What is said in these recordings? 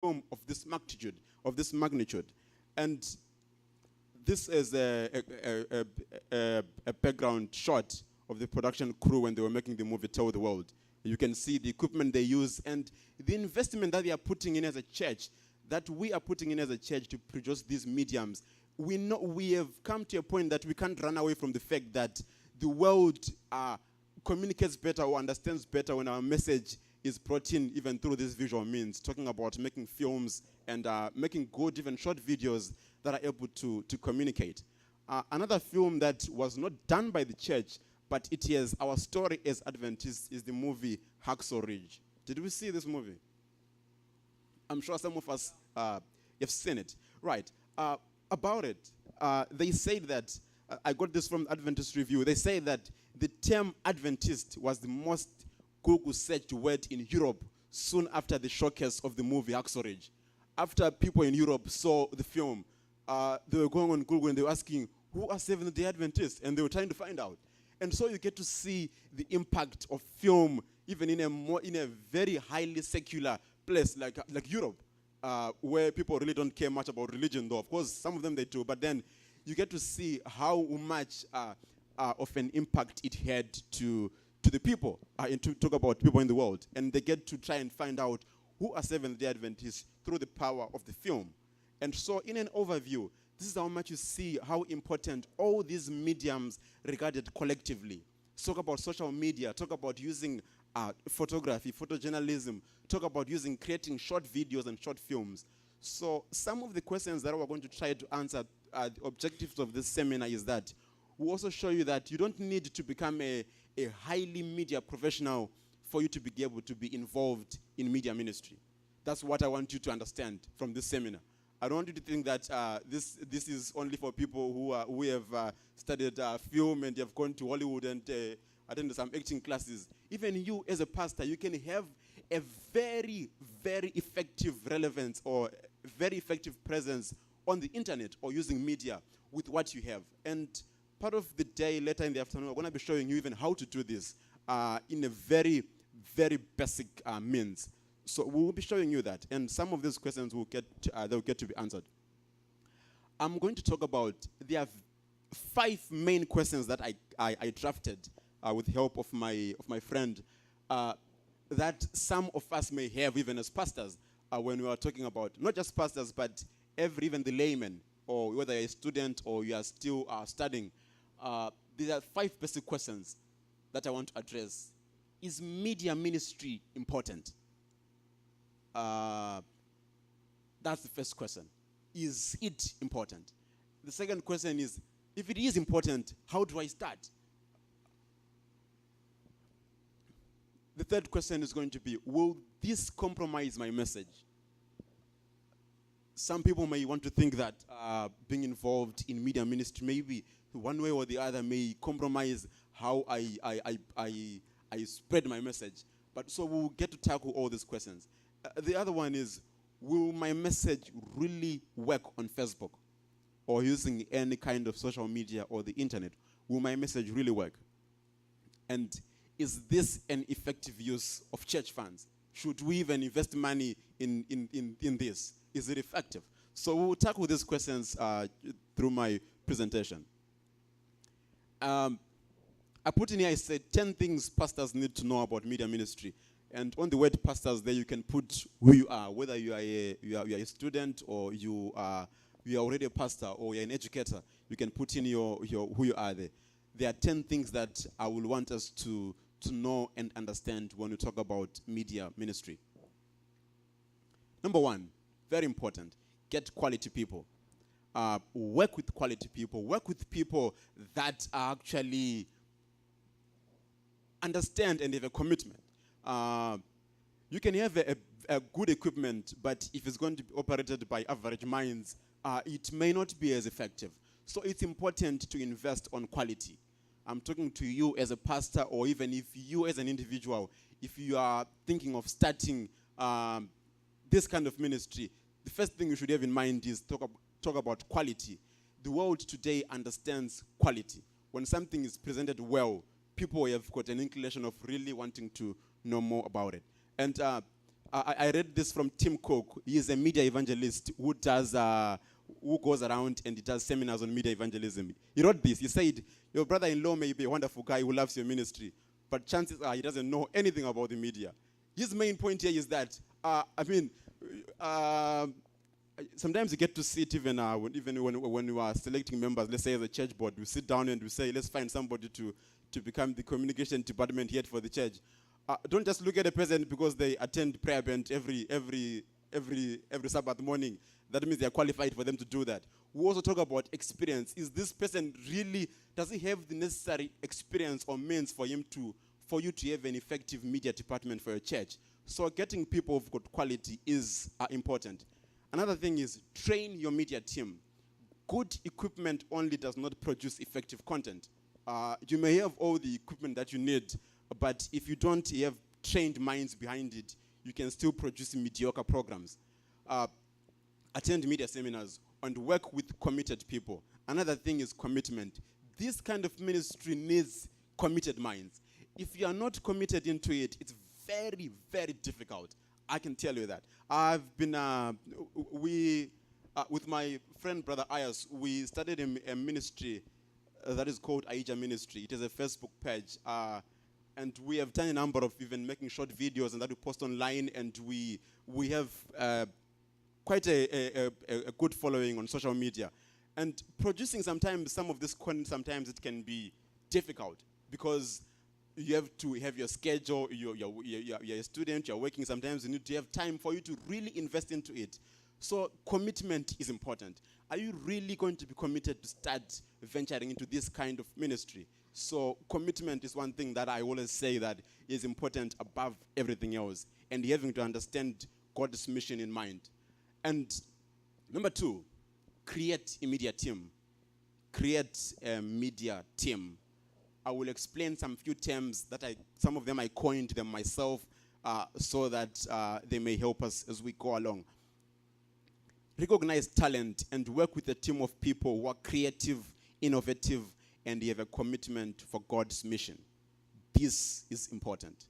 film of this magnitude. And this is a background shot of the production crew when they were making the movie Tell the World. You can see the equipment they use and the investment that they are putting in as a church, that we are putting in as a church to produce these mediums. We know we have come to a point that we can't run away from the fact that the world communicates better or understands better when our message is brought in even through these visual means, talking about making films and making good, even short videos that are able to communicate. Another film that was not done by the church, but it is our story as Adventists, is the movie Hacksaw Ridge. Did we see this movie? I'm sure some of us have seen it. Right. About it, they said that, I got this from Adventist Review, they say that the term Adventist was the most Google searched word in Europe soon after the showcase of the movie Hacksaw Ridge. After people in Europe saw the film, they were going on Google and they were asking, who are Seventh-day Adventists? And they were trying to find out. And so you get to see the impact of film even in a very highly secular place like Europe, where people really don't care much about religion, though. Of course, some of them they do. But then you get to see how much of an impact it had to the people, and to talk about people in the world. And they get to try and find out who are Seventh-day Adventists through the power of the film. And so in an overview, this is how much you see how important all these mediums regarded collectively. Talk about social media, talk about using photography, photojournalism, talk about creating short videos and short films. So some of the questions that we're going to try to answer, the objectives of this seminar is that we'll also show you that you don't need to become a highly media professional for you to be able to be involved in media ministry. That's what I want you to understand from this seminar. I don't want you to think that this is only for people who have studied film and have gone to Hollywood and attended some acting classes. Even you as a pastor, you can have a very, very effective relevance or very effective presence on the internet or using media with what you have. And part of the day, later in the afternoon, we're going to be showing you even how to do this in a very, very basic means. So we will be showing you that, and some of these questions will they'll get to be answered. I'm going to talk about, there are 5 main questions that I drafted with the help of my friend, that some of us may have even as pastors when we are talking about, not just pastors, but even the layman, or whether you're a student or you are still studying. These are 5 basic questions that I want to address. Is media ministry important? That's the first question. Is it important? The second question is, if it is important, how do I start? The third question is going to be, will this compromise my message? Some people may want to think that being involved in media ministry, maybe one way or the other, may compromise how I spread my message. But so we'll get to tackle all these questions. The other one is, will my message really work on Facebook or using any kind of social media or the internet? Will my message really work? And is this an effective use of church funds? Should we even invest money in this? Is it effective? So we'll tackle these questions through my presentation. I put in here, I said 10 things pastors need to know about media ministry. And on the word pastors there, you can put who you are, whether you are a student or you are already a pastor or you're an educator. You can put in your who you are there. There are 10 things that I will want us to know and understand when we talk about media ministry. Number 1, very important, get quality people. Work with quality people. Work with people that actually understand and have a commitment. You can have a good equipment, but if it's going to be operated by average minds, it may not be as effective. So it's important to invest on quality. I'm talking to you as a pastor, or even if you as an individual, if you are thinking of starting this kind of ministry, the first thing you should have in mind is talk about quality. The world today understands quality. When something is presented well, people have got an inclination of really wanting to know more about it. And I read this from Tim Cook. He is a media evangelist who goes around and he does seminars on media evangelism. He wrote this. He said, your brother-in-law may be a wonderful guy who loves your ministry, but chances are he doesn't know anything about the media. His main point here is that, sometimes you get to sit even when you are selecting members, let's say as a church board, we sit down and we say, let's find somebody to become the communication department head for the church. Don't just look at a person because they attend prayer band every Sabbath morning. That means they are qualified for them to do that. We also talk about experience. Is this person really, does he have the necessary experience or means for you to have an effective media department for your church? So getting people of good quality is important. Another thing is train your media team. Good equipment only does not produce effective content. You may have all the equipment that you need, but if you don't have trained minds behind it, you can still produce mediocre programs. Attend media seminars and work with committed people. Another thing is commitment. This kind of ministry needs committed minds. If you are not committed into it, it's very, very difficult. I can tell you that. I've been, with my friend, Brother Ayas, we started a ministry that is called Aija Ministry. It is a Facebook page. And we have done a number of even making short videos and that we post online, and we have quite a good following on social media. And producing sometimes some of this content, sometimes it can be difficult because you have to have your schedule, you're a student, you're working, sometimes you need to have time for you to really invest into it. So commitment is important. Are you really going to be committed to start venturing into this kind of ministry? So commitment is one thing that I always say that is important above everything else, and having to understand God's mission in mind. And number 2, create a media team. Create a media team. I will explain some few terms that some of them I coined them myself so that they may help us as we go along. Recognize talent and work with a team of people who are creative, innovative, and have a commitment for God's mission. This is important.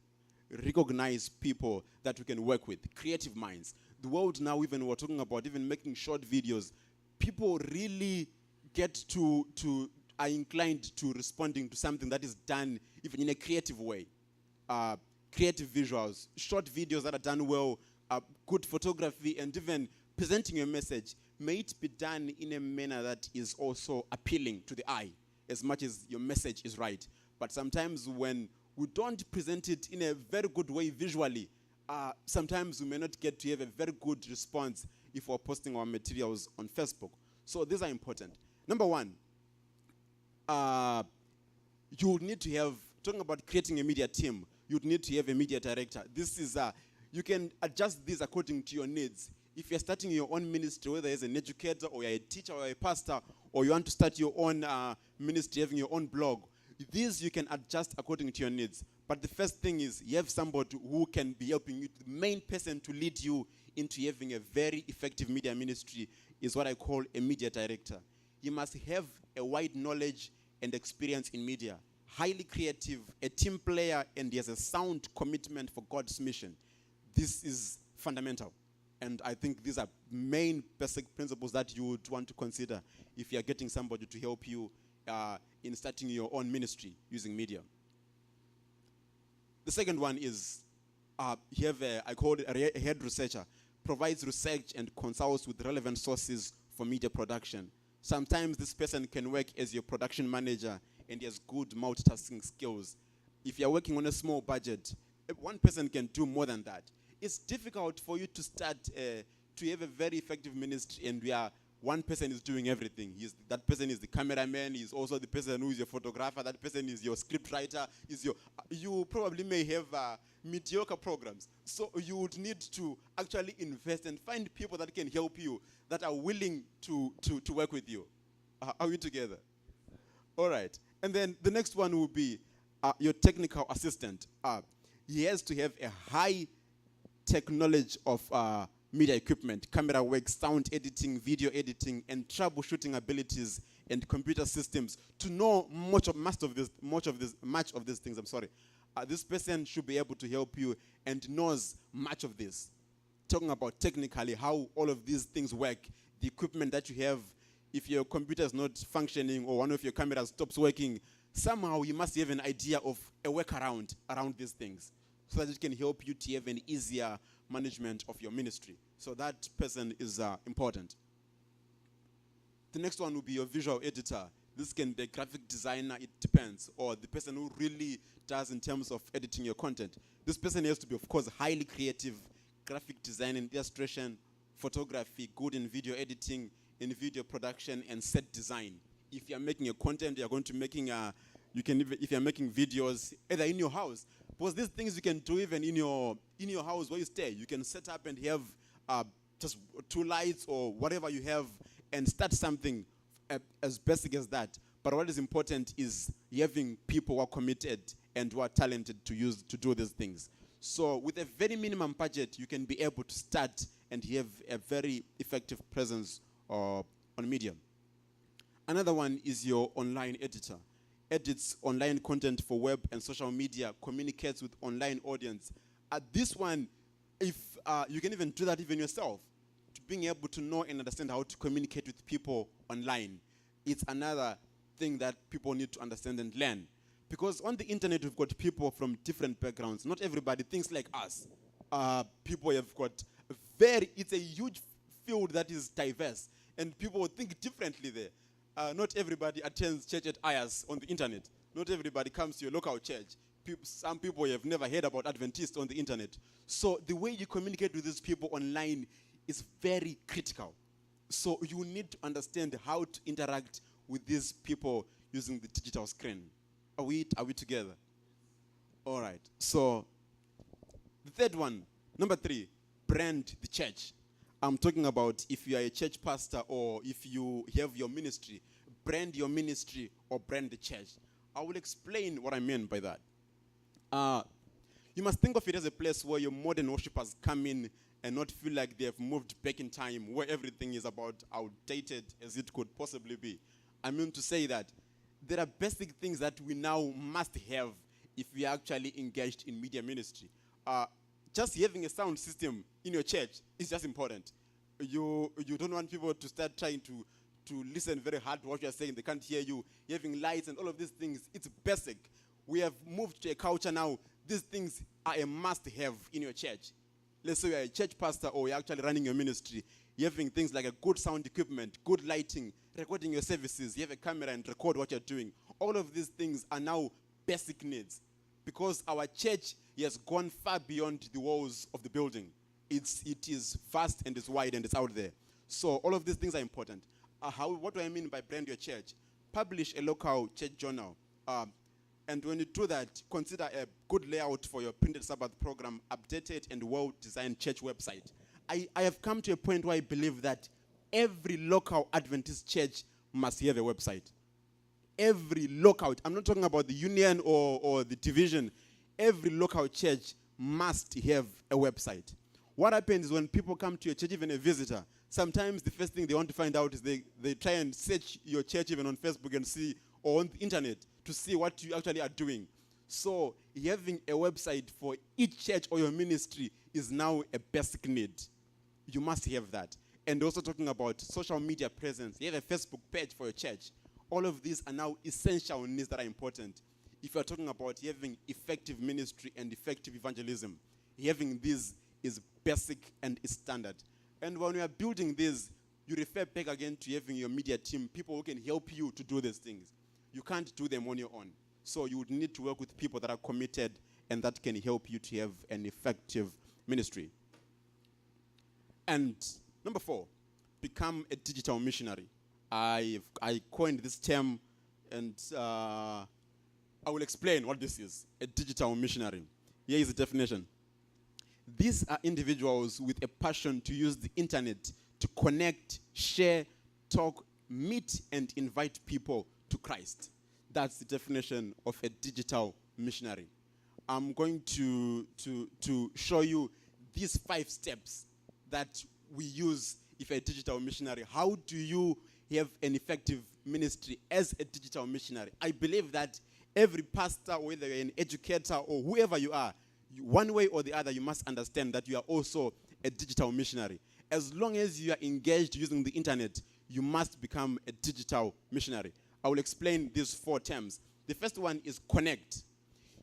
Recognize people that we can work with, creative minds. The world now, even we're talking about even making short videos, people really are inclined to responding to something that is done even in a creative way. Creative visuals, short videos that are done well, good photography, and even presenting your message. May it be done in a manner that is also appealing to the eye, as much as your message is right. But sometimes when we don't present it in a very good way visually, sometimes we may not get to have a very good response if we're posting our materials on Facebook. So these are important. Number 1, you need to have, talking about creating a media team, you need to have a media director. This is, you can adjust this according to your needs. If you're starting your own ministry, whether as an educator or you're a teacher or a pastor, or you want to start your own ministry, having your own blog, these you can adjust according to your needs. But the first thing is you have somebody who can be helping you. The main person to lead you into having a very effective media ministry is what I call a media director. You must have a wide knowledge and experience in media, highly creative, a team player, and he has a sound commitment for God's mission. This is fundamental. And I think these are main basic principles that you would want to consider if you're getting somebody to help you in starting your own ministry using media. The second one is, you have I call it a head researcher, provides research and consults with relevant sources for media production. Sometimes this person can work as your production manager and he has good multitasking skills. If you're working on a small budget, one person can do more than that. It's difficult for you to start to have a very effective ministry and one person is doing everything. That person is the cameraman, he's also the person who is your photographer, that person is your script writer, you probably may have mediocre programs. So you would need to actually invest and find people that can help you, that are willing to work with you. Are we together? All right. And then the next one will be your technical assistant. He has to have a high knowledge of media equipment, camera work, sound editing, video editing, and troubleshooting abilities and computer systems to know much of these things. This person should be able to help you and knows much of this. Talking about technically how all of these things work, the equipment that you have, if your computer is not functioning or one of your cameras stops working, somehow you must have an idea of a workaround around these things so that it can help you to have an easier management of your ministry. So that person is important. The next one will be your visual editor. This can be a graphic designer, it depends, or the person who really does in terms of editing your content. This person has to be, of course, highly creative, graphic design and illustration, photography, good in video editing, in video production, and set design. If you're making a content, you're going to making if you're making videos, either in your house, because these things you can do even in your house where you stay. You can set up and have just 2 lights or whatever you have and start something as basic as that. But what is important is having people who are committed and who are talented to do these things. So with a very minimum budget, you can be able to start and have a very effective presence on media. Another one is your online editor. Edits online content for web and social media, communicates with online audience. This one, if you can even do that even yourself, to being able to know and understand how to communicate with people online. It's another thing that people need to understand and learn. Because on the internet, we've got people from different backgrounds. Not everybody thinks like us. People have got it's a huge field that is diverse. And people think differently there. Not everybody attends church at IAS on the internet. Not everybody comes to your local church. Some people have never heard about Adventists on the internet. So the way you communicate with these people online is very critical. So you need to understand how to interact with these people using the digital screen. Are we together? All right. So the third one, number 3, brand the church. I'm talking about if you are a church pastor or if you have your ministry, brand your ministry or brand the church. I will explain what I mean by that. You must think of it as a place where your modern worshipers come in and not feel like they have moved back in time, where everything is about outdated as it could possibly be. I mean to say that there are basic things that we now must have if we are actually engaged in media ministry. Just having a sound system in your church is just important. You don't want people to start trying to listen very hard to what you're saying. They can't hear you. Having lights and all of these things, it's basic. We have moved to a culture now. These things are a must-have in your church. Let's say you're a church pastor or you're actually running your ministry. You're having things like a good sound equipment, good lighting, recording your services. You have a camera and record what you're doing. All of these things are now basic needs because our church has gone far beyond the walls of the building. It is vast and it's wide and it's out there. So all of these things are important. What do I mean by brand your church? Publish a local church journal. And when you do that, consider a good layout for your printed Sabbath program, updated and well-designed church website. I have come to a point where I believe that every local Adventist church must have a website. Every local, I'm not talking about the union or the division. Every local church must have a website. What happens is when people come to your church, even a visitor, sometimes the first thing they want to find out is they try and search your church even on Facebook and see, or on the internet, to see what you actually are doing. So having a website for each church or your ministry is now a basic need. You must have that. And also talking about social media presence. You have a Facebook page for your church. All of these are now essential needs that are important. If you're talking about having effective ministry and effective evangelism, having these is basic and is standard. And when you are building this, you refer back again to having your media team, people who can help you to do these things. You can't do them on your own. So you would need to work with people that are committed and that can help you to have an effective ministry. And number 4, become a digital missionary. I coined this term and I will explain what this is, a digital missionary. Here is the definition. These are individuals with a passion to use the internet to connect, share, talk, meet, and invite people to Christ. That's the definition of a digital missionary. I'm going to show you these 5 steps that we use if you're a digital missionary. How do you have an effective ministry as a digital missionary? I believe that Every pastor, whether you're an educator or whoever you are, one way or the other, you must understand that you are also a digital missionary. As long as you are engaged using the internet, you must become a digital missionary. I will explain these 4 terms. The first one is connect.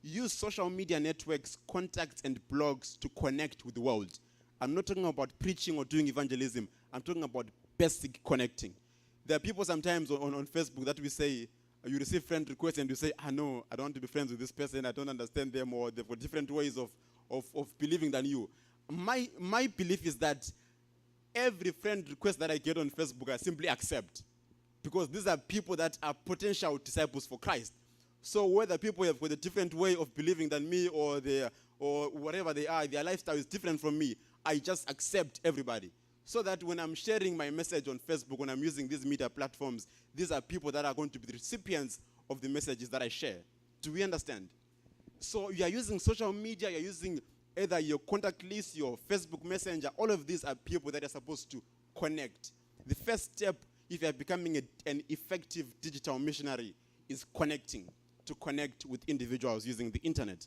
Use social media networks, contacts, and blogs to connect with the world. I'm not talking about preaching or doing evangelism. I'm talking about basic connecting. There are people sometimes on Facebook that we say, you receive friend requests and you say, no, I don't want to be friends with this person. I don't understand them, or they've got different ways of believing than you. My belief is that every friend request that I get on Facebook, I simply accept. Because these are people that are potential disciples for Christ. So whether people have got a different way of believing than me, or whatever they are, their lifestyle is different from me, I just accept everybody. So that when I'm sharing my message on Facebook, when I'm using these media platforms, these are people that are going to be the recipients of the messages that I share. Do we understand? So you are using social media, you're using either your contact list, your Facebook Messenger. All of these are people that are supposed to connect. The first step, if you are becoming an effective digital missionary, is connecting, to connect with individuals using the internet.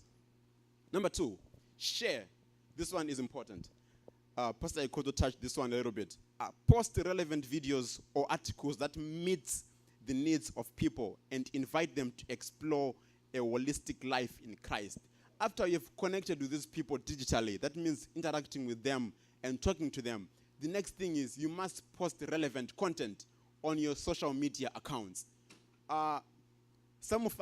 Number 2, share. This one is important. Pastor Ikoto touched this one a little bit. Post relevant videos or articles that meet the needs of people and invite them to explore a holistic life in Christ. After you've connected with these people digitally, that means interacting with them and talking to them. The next thing is you must post relevant content on your social media accounts. Some of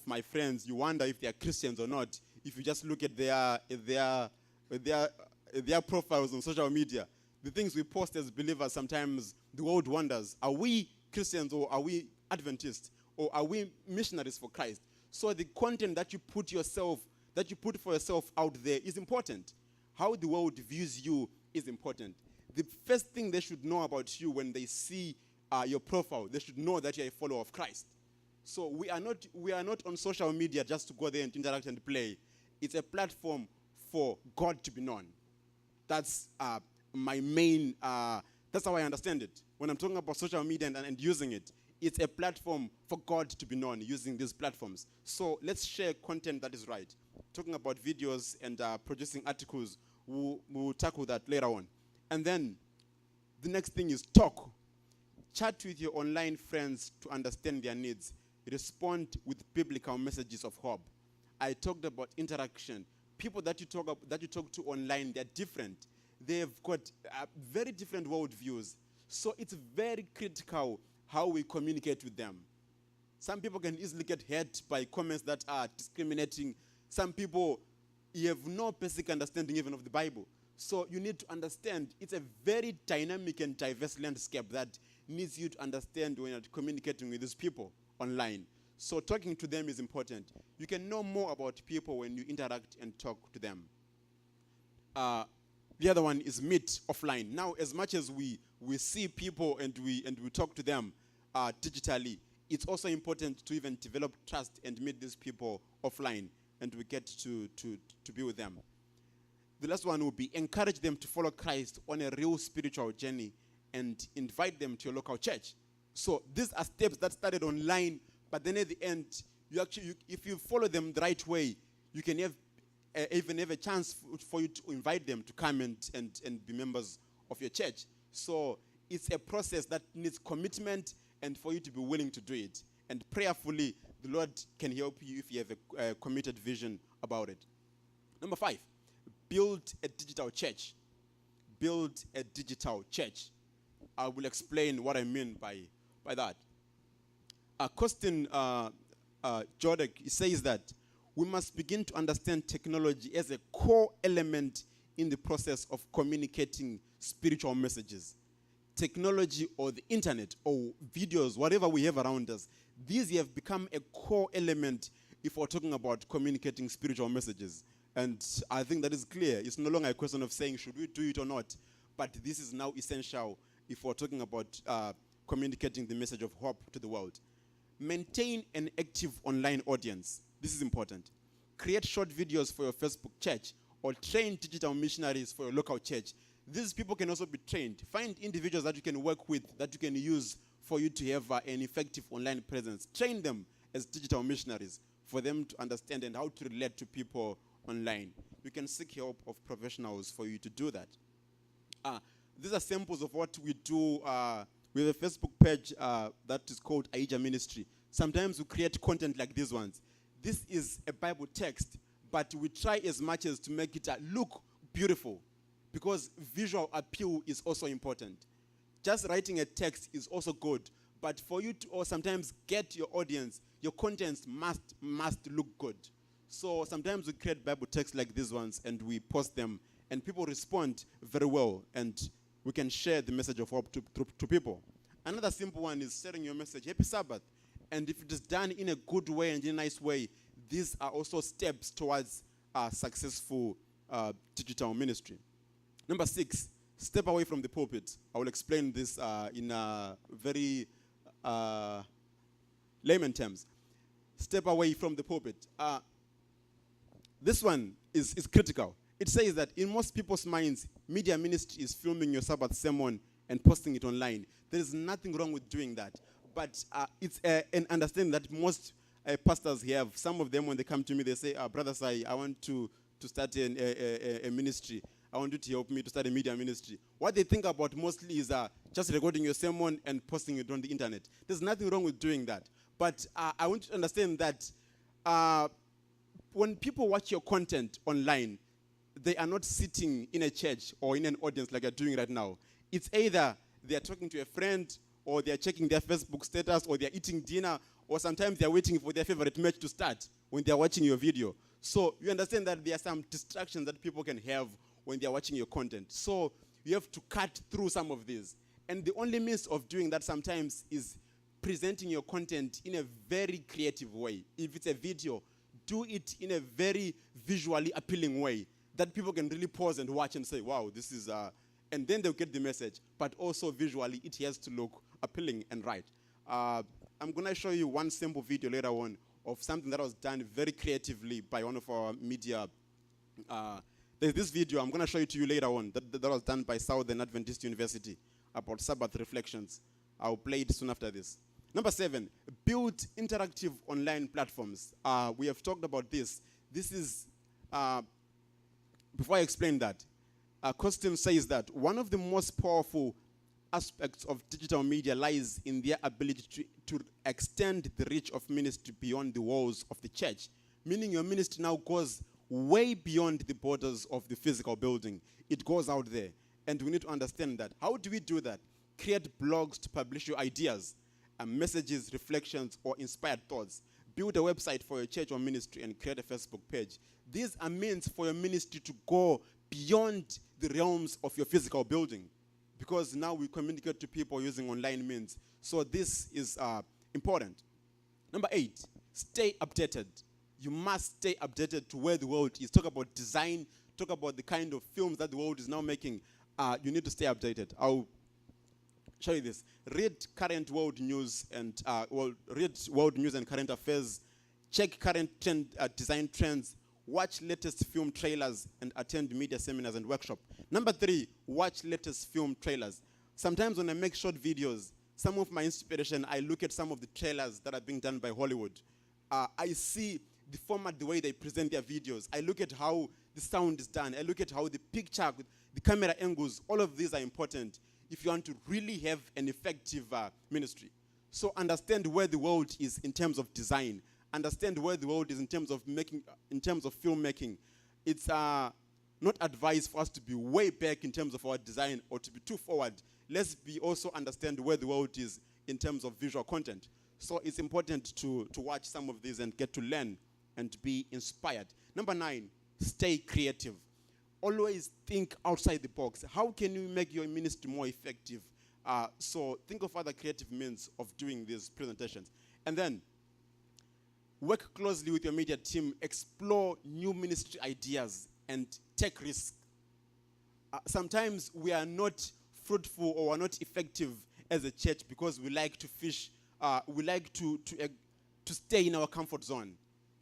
my friends, you wonder if they are Christians or not, if you just look at their profiles on social media. The things we post as believers, sometimes the world wonders, are we Christians or are we Adventists or are we missionaries for Christ? So the content that you put for yourself out there is important. How the world views you is important. The first thing they should know about you when they see your profile, they should know that you're a follower of Christ. So we are not on social media just to go there and interact and play. It's a platform for God to be known. That's my main, that's how I understand it. When I'm talking about social media and using it, it's a platform for God to be known using these platforms. So let's share content that is right. Talking about videos and producing articles, we'll tackle that later on. And then the next thing is talk. Chat with your online friends to understand their needs. Respond with biblical messages of hope. I talked about interaction. People that you talk to online, they're different. They've got very different worldviews. So it's very critical how we communicate with them. Some people can easily get hurt by comments that are discriminating. Some people, you have no basic understanding even of the Bible. So you need to understand it's a very dynamic and diverse landscape that needs you to understand when you're communicating with these people online. So talking to them is important. You can know more about people when you interact and talk to them. The other one is meet offline. Now, as much as we see people and we talk to them digitally, it's also important to even develop trust and meet these people offline, and we get to be with them. The last one will be encourage them to follow Christ on a real spiritual journey and invite them to your local church. So these are steps that started online, but then at the end, if you follow them the right way, you can even have a chance for you to invite them to come and be members of your church. So it's a process that needs commitment and for you to be willing to do it. And prayerfully, the Lord can help you if you have a committed vision about it. Number 5, build a digital church. Build a digital church. I will explain what I mean by that. Costin Jodek says that we must begin to understand technology as a core element in the process of communicating spiritual messages. Technology or the internet or videos, whatever we have around us, these have become a core element if we're talking about communicating spiritual messages. And I think that is clear. It's no longer a question of saying, should we do it or not? But this is now essential if we're talking about communicating the message of hope to the world. Maintain an active online audience. This is important. Create short videos for your Facebook church or train digital missionaries for your local church. These people can also be trained. Find individuals that you can work with, that you can use for you to have an effective online presence. Train them as digital missionaries for them to understand and how to relate to people online. You can seek help of professionals for you to do that. These are samples of what we do. We have a Facebook page that is called Aija Ministry. Sometimes we create content like these ones. This is a Bible text, but we try as much as to make it look beautiful, because visual appeal is also important. Just writing a text is also good, but for you to sometimes get your audience, your contents must look good. So sometimes we create Bible texts like these ones and we post them, and people respond very well, and we can share the message of hope to people. Another simple one is sharing your message, Happy Sabbath. And if it is done in a good way and in a nice way, these are also steps towards successful digital ministry. Number 6, step away from the pulpit. I will explain this in very layman terms. Step away from the pulpit. This one is critical. It says that in most people's minds, media ministry is filming your Sabbath sermon and posting it online. There is nothing wrong with doing that. But it's an understanding that most pastors have. Some of them, when they come to me, they say, Brother Sayi, I want to start a ministry. I want you to help me to start a media ministry. What they think about mostly is just recording your sermon and posting it on the internet. There's nothing wrong with doing that. But I want you to understand that when people watch your content online, they are not sitting in a church or in an audience like you're doing right now. It's either they are talking to a friend, or they are checking their Facebook status, or they are eating dinner, or sometimes they are waiting for their favorite match to start when they are watching your video. So you understand that there are some distractions that people can have when they are watching your content. So you have to cut through some of these. And the only means of doing that sometimes is presenting your content in a very creative way. If it's a video, do it in a very visually appealing way that people can really pause and watch and say, wow, this is, and then they'll get the message. But also visually, it has to look appealing and right. I'm going to show you one simple video later on of something that was done very creatively by one of our media. There's this video I'm going to show it to you later on that was done by Southern Adventist University about Sabbath reflections. I'll play it soon after this. Number 7, build interactive online platforms. We have talked about this. This is, before I explain that, Costin says that one of the most powerful aspects of digital media lies in their ability to extend the reach of ministry beyond the walls of the church. Meaning your ministry now goes way beyond the borders of the physical building. It goes out there. And we need to understand that. How do we do that? Create blogs to publish your ideas, messages, reflections, or inspired thoughts. Build a website for your church or ministry and create a Facebook page. These are means for your ministry to go beyond the realms of your physical building, because now we communicate to people using online means. So this is important. Number 8, stay updated. You must stay updated to where the world is. Talk about design. Talk about the kind of films that the world is now making. You need to stay updated. I'll show you this. Read current world news and read world news and current affairs. Check current design trends. Watch latest film trailers and attend media seminars and workshops. Number 3, watch latest film trailers. Sometimes when I make short videos, some of my inspiration, I look at some of the trailers that are being done by Hollywood. I see the format, the way they present their videos. I look at how the sound is done. I look at how the picture, the camera angles, all of these are important if you want to really have an effective ministry. So understand where the world is in terms of design. Understand where the world is in terms of filmmaking. It's not advised for us to be way back in terms of our design or to be too forward. Let's also understand where the world is in terms of visual content. So it's important to watch some of these and get to learn and be inspired. Number 9, stay creative. Always think outside the box. How can you make your ministry more effective? So think of other creative means of doing these presentations. And then work closely with your media team. Explore new ministry ideas and take risks. Sometimes we are not fruitful or are not effective as a church because we like to fish. We like to stay in our comfort zone.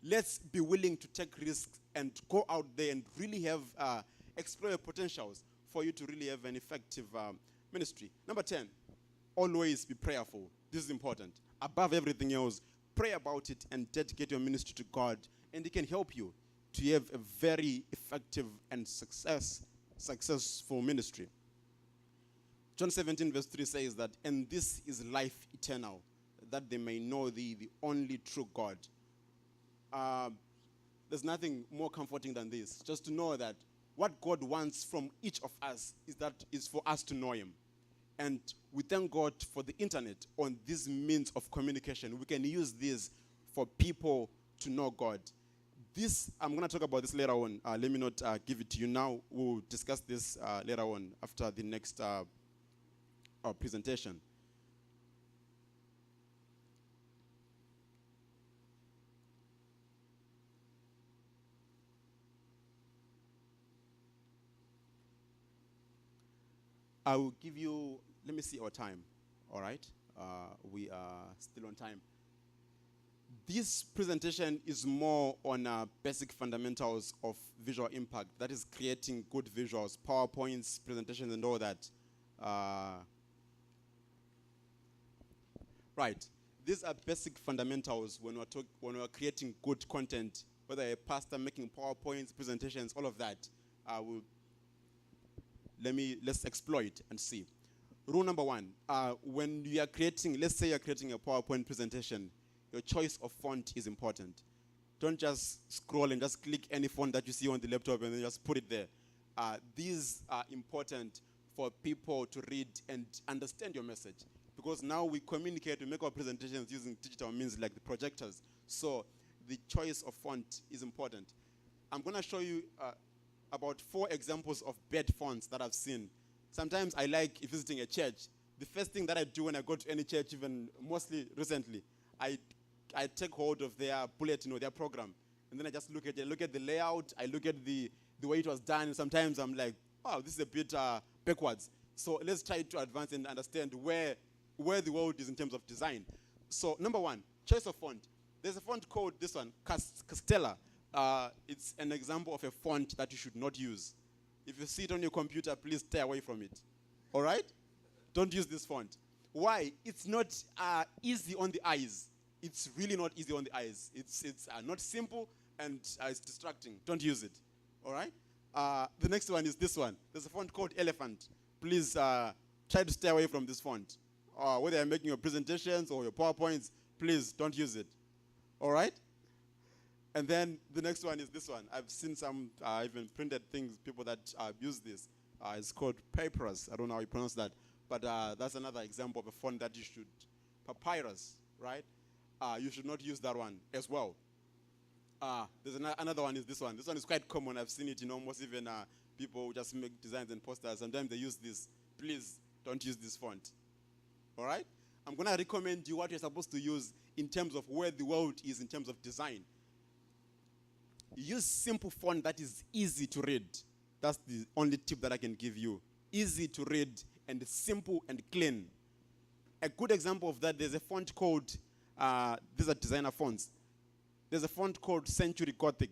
Let's be willing to take risks and go out there and really have explore your potentials for you to really have an effective ministry. Number 10, always be prayerful. This is important. Above everything else, pray about it and dedicate your ministry to God, and it can help you to have a very effective and successful ministry. John 17 verse 3 says that, and this is life eternal, that they may know thee, the only true God. There's nothing more comforting than this, just to know that what God wants from each of us is for us to know him. And we thank God for the internet on this means of communication. We can use this for people to know God. This, I'm going to talk about this later on. Let me not give it to you now. We'll discuss this later on after the next presentation. I will give you, let me see our time. All right. We are still on time. This presentation is more on basic fundamentals of visual impact. That is creating good visuals, PowerPoints, presentations, and all that. Right. These are basic fundamentals when we're creating good content, whether a pastor making PowerPoints, presentations, all of that. Let's explore it and see. Rule number one, when you are creating, let's say you're creating a PowerPoint presentation, your choice of font is important. Don't just scroll and just click any font that you see on the laptop and then just put it there. These are important for people to read and understand your message. Because now we communicate, we make our presentations using digital means like the projectors. So the choice of font is important. I'm going to show you about 4 examples of bad fonts that I've seen. Sometimes I like visiting a church. The first thing that I do when I go to any church, even mostly recently, I take hold of their bulletin or their program. And then I just look at the layout, I look at the way it was done. And sometimes I'm like, wow, this is a bit backwards. So let's try to advance and understand where the world is in terms of design. So number 1, choice of font. There's a font called this one, Castella. It's an example of a font that you should not use. If you see it on your computer, please stay away from it. All right? Don't use this font. Why? It's not easy on the eyes. It's really not easy on the eyes. It's not simple, and it's distracting. Don't use it. All right? The next one is this one. There's a font called Elephant. Please try to stay away from this font. Whether you're making your presentations or your PowerPoints, please don't use it. All right? And then the next one is this one. I've seen some even printed things, people that use this. It's called Papyrus. I don't know how you pronounce that. But that's another example of a font that you should, Papyrus, right? You should not use that one as well. There's another one is this one. This one is quite common. I've seen it in almost even people who just make designs and posters. Sometimes they use this. Please don't use this font. All right? I'm going to recommend you what you're supposed to use in terms of where the world is in terms of design. Use simple font that is easy to read. That's the only tip that I can give you. Easy to read and simple and clean. A good example of that, there's a font called, these are designer fonts. There's a font called Century Gothic.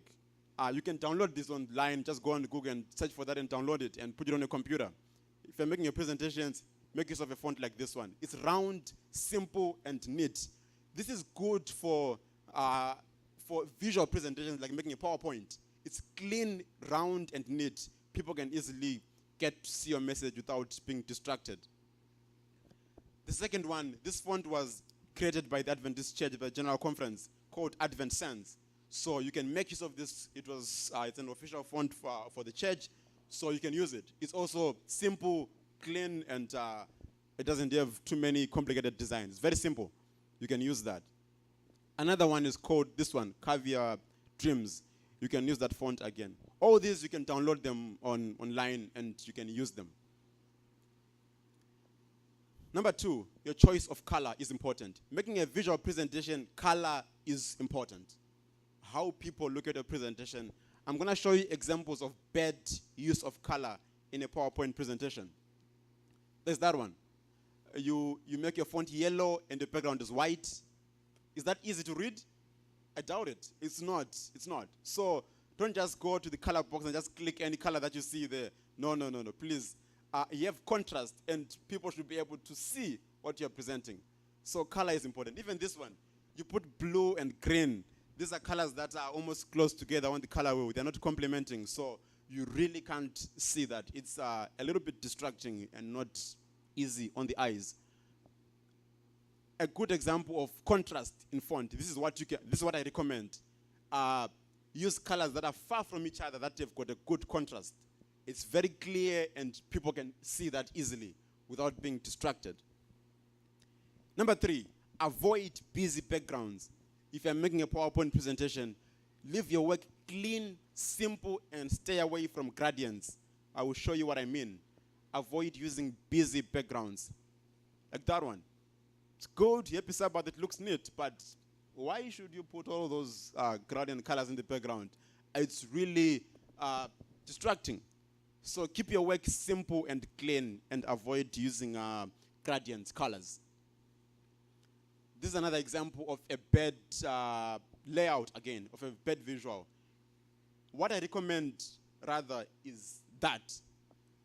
You can download this online. Just go on Google and search for that and download it and put it on your computer. If you're making your presentations, make use of a font like this one. It's round, simple, and neat. This is good for visual presentations like making a PowerPoint. It's clean, round, and neat. People can easily get to see your message without being distracted. The second one, this font was created by the Adventist Church, by the General Conference, called Advent Sans. So you can make use of this. It's an official font for the church, so you can use it. It's also simple, clean, and it doesn't have too many complicated designs. It's very simple. You can use that. Another one is called this one, Caviar Dreams. You can use that font again. All these, you can download them online and you can use them. Number 2, your choice of color is important. Making a visual presentation, color is important. How people look at a presentation. I'm going to show you examples of bad use of color in a PowerPoint presentation. There's that one. You make your font yellow and the background is white. Is that easy to read? I doubt it. It's not. It's not. So don't just go to the color box and just click any color that you see there. No. Please. You have contrast, and people should be able to see what you're presenting. So color is important. Even this one. You put blue and green. These are colors that are almost close together on the color wheel. They're not complementing, so you really can't see that. It's a little bit distracting and not easy on the eyes. A good example of contrast in font. This is what I recommend. Use colors that are far from each other, that have got a good contrast. It's very clear and people can see that easily without being distracted. Number 3, avoid busy backgrounds. If you're making a PowerPoint presentation, leave your work clean, simple, and stay away from gradients. I will show you what I mean. Avoid using busy backgrounds. Like that one. It's good, happy Sabbath, it looks neat, but why should you put all those gradient colors in the background? It's really distracting. So keep your work simple and clean and avoid using gradient colors. This is another example of a bad layout, again, of a bad visual. What I recommend, rather, is that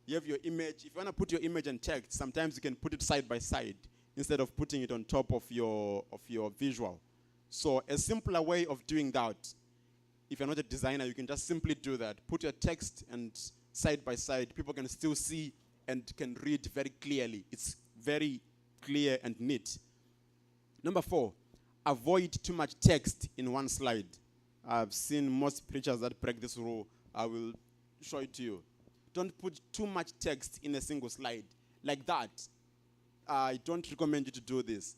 you have your image. If you want to put your image and text, sometimes you can put it side by side instead of putting it on top of your visual. So a simpler way of doing that, if you're not a designer, you can just simply do that. Put your text and side by side. People can still see and can read very clearly. It's very clear and neat. Number 4, avoid too much text in one slide. I've seen most preachers that break this rule. I will show it to you. Don't put too much text in a single slide. Like that, I don't recommend you to do this.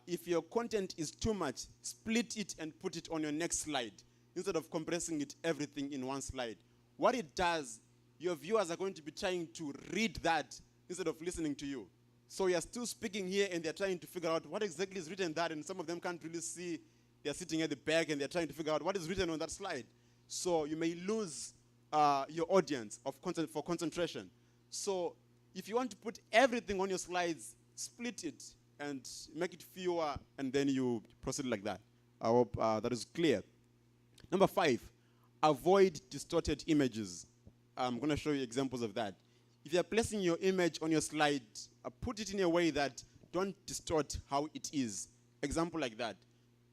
If your content is too much, split it and put it on your next slide instead of compressing it everything in one slide. What it does, your viewers are going to be trying to read that instead of listening to you. So you're still speaking here and they're trying to figure out what exactly is written there, and some of them can't really see. They're sitting at the back and they're trying to figure out what is written on that slide. So you may lose your audience for concentration. So if you want to put everything on your slides, split it and make it fewer, and then you proceed like that. I hope that is clear. Number 5, avoid distorted images. I'm going to show you examples of that. If you're placing your image on your slide, put it in a way that don't distort how it is. Example like that.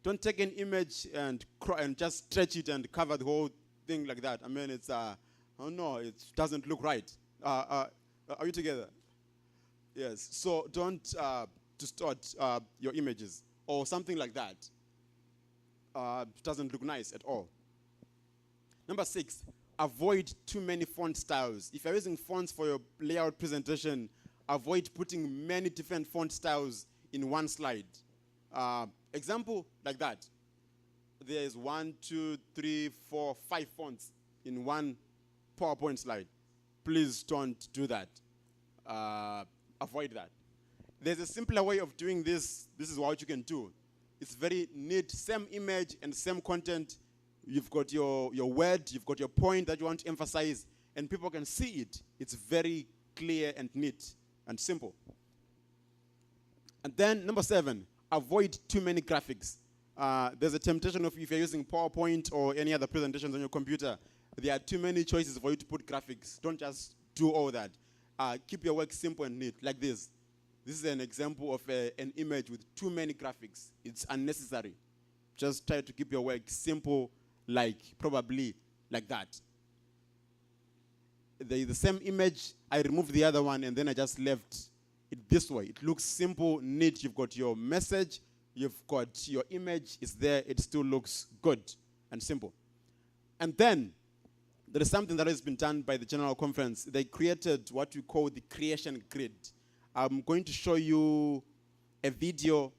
Don't take an image and just stretch it and cover the whole thing like that. I mean, it's, oh no, it doesn't look right. Are you together? Yes. So don't distort your images or something like that. It doesn't look nice at all. Number 6, avoid too many font styles. If you're using fonts for your layout presentation, avoid putting many different font styles in one slide. Example like that. There is 1, 2, 3, 4, 5 fonts in one PowerPoint slide. Please don't do that. Avoid that. There's a simpler way of doing this. This is what you can do. It's very neat. Same image and same content. You've got your word, you've got your point that you want to emphasize, and people can see it. It's very clear and neat and simple. And then number 7, avoid too many graphics. There's a temptation of, if you're using PowerPoint or any other presentations on your computer, there are too many choices for you to put graphics. Don't just do all that. Keep your work simple and neat, like this. This is an example of an image with too many graphics. It's unnecessary. Just try to keep your work simple, probably like that. The same image, I removed the other one, and then I just left it this way. It looks simple, neat. You've got your message, you've got your image, it's there. It still looks good and simple. And then there is something that has been done by the General Conference. They created what we call the creation grid. I'm going to show you a video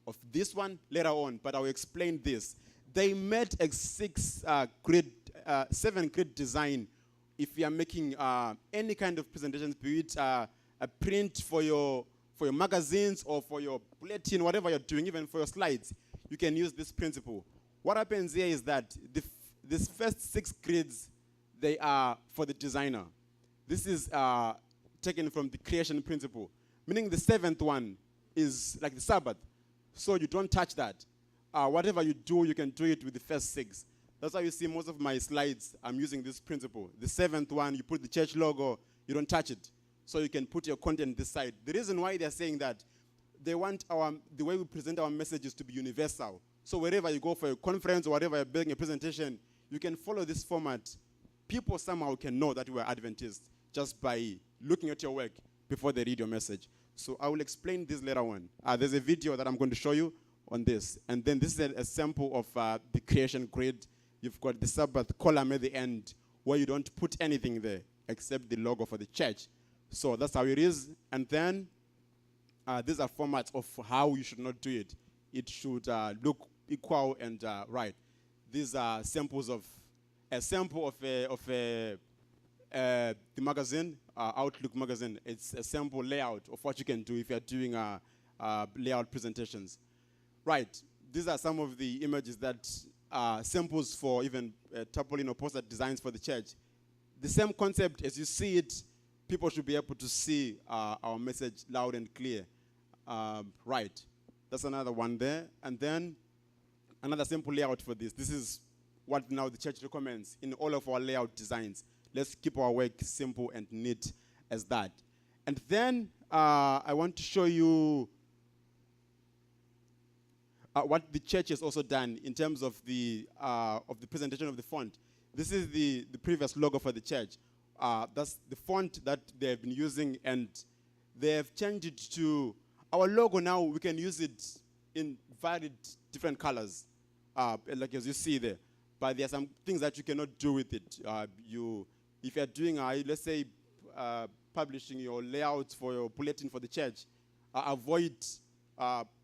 of this one later on, but I will explain this. They made a 7-grid design if you are making any kind of presentations, be it a print for your magazines or for your bulletin, whatever you're doing, even for your slides, you can use this principle. What happens here is that these first 6 grids, they are for the designer. This is taken from the creation principle, meaning the 7th one is like the Sabbath. So you don't touch that. Whatever you do, you can do it with the first 6. That's why you see most of my slides, I'm using this principle. The 7th one, you put the church logo, you don't touch it. So you can put your content this side. The reason why they're saying that, they want the way we present our messages to be universal. So wherever you go for a conference or wherever you're building a presentation, you can follow this format. People somehow can know that we are Adventists just by looking at your work before they read your message. So I will explain this later on. There's a video that I'm going to show you on this. And then this is a sample of the creation grid. You've got the Sabbath column at the end where you don't put anything there except the logo for the church. So that's how it is. And then these are formats of how you should not do it. It should look equal and right. These are samples of a sample of the magazine, Outlook magazine. It's a sample layout of what you can do if you're doing layout presentations. Right. These are some of the images that are samples for even tarpaulin or poster designs for the church. The same concept as you see it, people should be able to see our message loud and clear. Right. That's another one there. And then another simple layout for this. This is what now the church recommends in all of our layout designs. Let's keep our work simple and neat as that. And then I want to show you what the church has also done in terms of the presentation of the font. This is the previous logo for the church. That's the font that they have been using, and they have changed it to our logo now. We can use it in varied different colors, like as you see there. But there are some things that you cannot do with it. If you're doing, let's say, publishing your layout for your bulletin for the church, avoid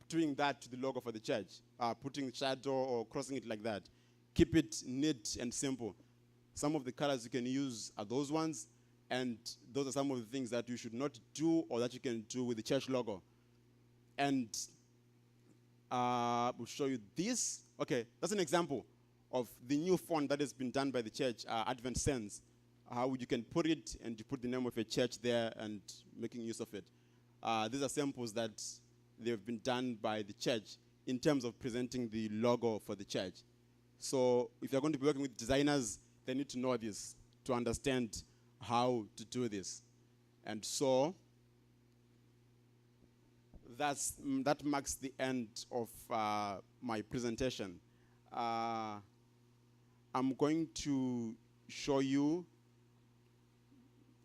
doing that to the logo for the church, putting shadow or crossing it like that. Keep it neat and simple. Some of the colors you can use are those ones, and those are some of the things that you should not do or that you can do with the church logo. And we'll show you this. Okay, that's an example of the new font that has been done by the church, Advent Sense. How you can put it and you put the name of a church there and making use of it. These are samples that they've been done by the church in terms of presenting the logo for the church. So if you're going to be working with designers, they need to know this to understand how to do this. And so that marks the end of my presentation. I'm going to show you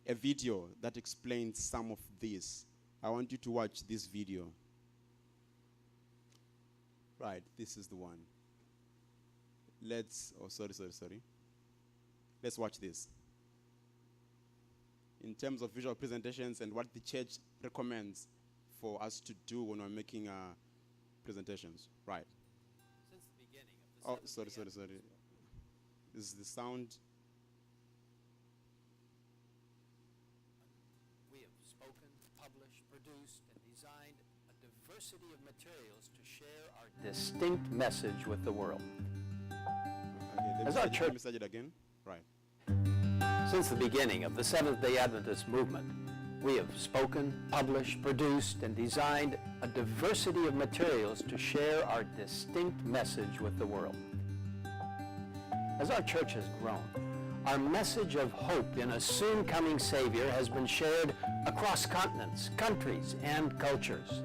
a video that explains some of this. I want you to watch this video. Right, this is the one. Let's watch this. In terms of visual presentations and what the church recommends for us to do when we're making presentations. Right. Since the beginning of the sorry. This is the sound. We have spoken, published, produced, and designed a diversity of materials to share our distinct message with the world. Okay, let me say it again. Right. Since the beginning of the Seventh-day Adventist movement, we have spoken, published, produced, and designed a diversity of materials to share our distinct message with the world. As our church has grown, our message of hope in a soon-coming Savior has been shared across continents, countries, and cultures.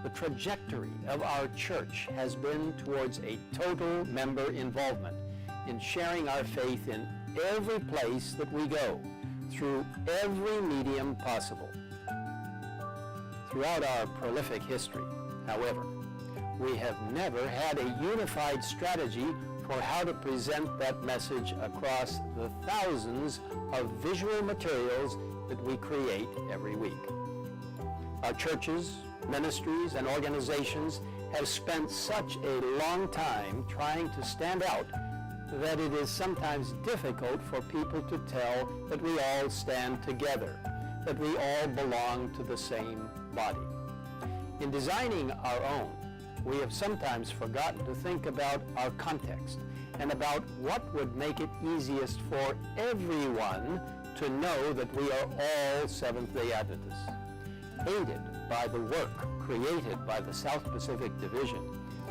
The trajectory of our church has been towards a total member involvement in sharing our faith in every place that we go, through every medium possible. Throughout our prolific history, however, we have never had a unified strategy for how to present that message across the thousands of visual materials that we create every week. Our churches, ministries, and organizations have spent such a long time trying to stand out that it is sometimes difficult for people to tell that we all stand together, that we all belong to the same body. In designing our own, we have sometimes forgotten to think about our context and about what would make it easiest for everyone to know that we are all Seventh-day Adventists. Aided by the work created by the South Pacific Division,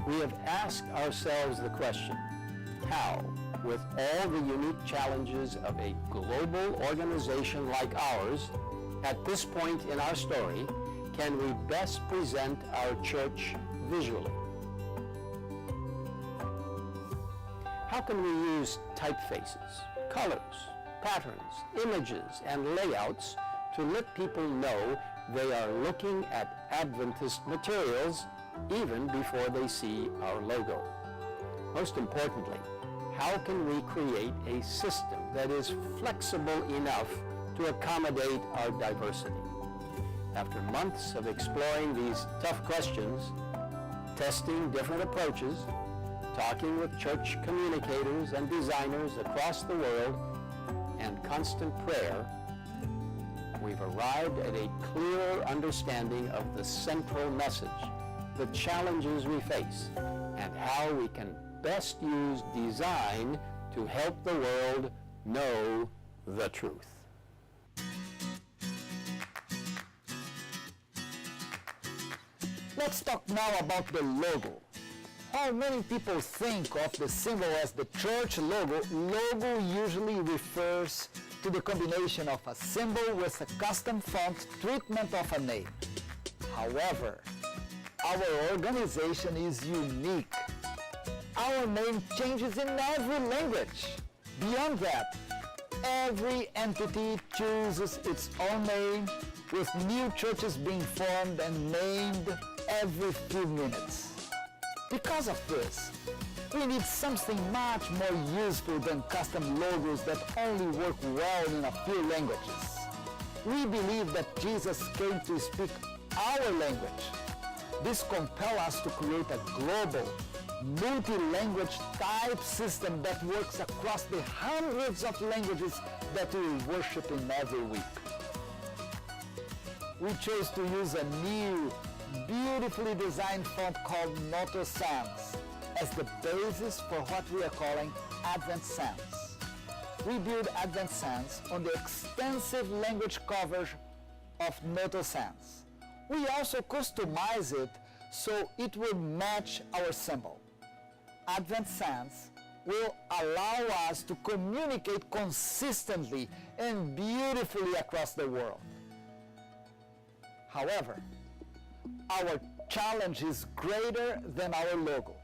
we have asked ourselves the question, how, with all the unique challenges of a global organization like ours, at this point in our story, can we best present our church visually? How can we use typefaces, colors, patterns, images, and layouts to let people know they are looking at Adventist materials even before they see our logo? Most importantly, how can we create a system that is flexible enough to accommodate our diversity? After months of exploring these tough questions, testing different approaches, talking with church communicators and designers across the world, and constant prayer, we've arrived at a clearer understanding of the central message, the challenges we face, and how we can best use design to help the world know the truth. Let's talk now about the logo. How many people think of the symbol as the church logo? Logo usually refers to the combination of a symbol with a custom font treatment of a name. However, our organization is unique. Our name changes in every language. Beyond that, every entity chooses its own name, with new churches being formed and named every few minutes. Because of this, we need something much more useful than custom logos that only work well in a few languages. We believe that Jesus came to speak our language. This compels us to create a global, multi-language type system that works across the hundreds of languages that we worship in every week. We chose to use a new, beautifully designed font called Noto Sans as the basis for what we are calling Advent Sans. We build Advent Sans on the extensive language coverage of Noto Sans. We also customize it so it will match our symbol. Advent Sans will allow us to communicate consistently and beautifully across the world. However, our challenge is greater than our logo.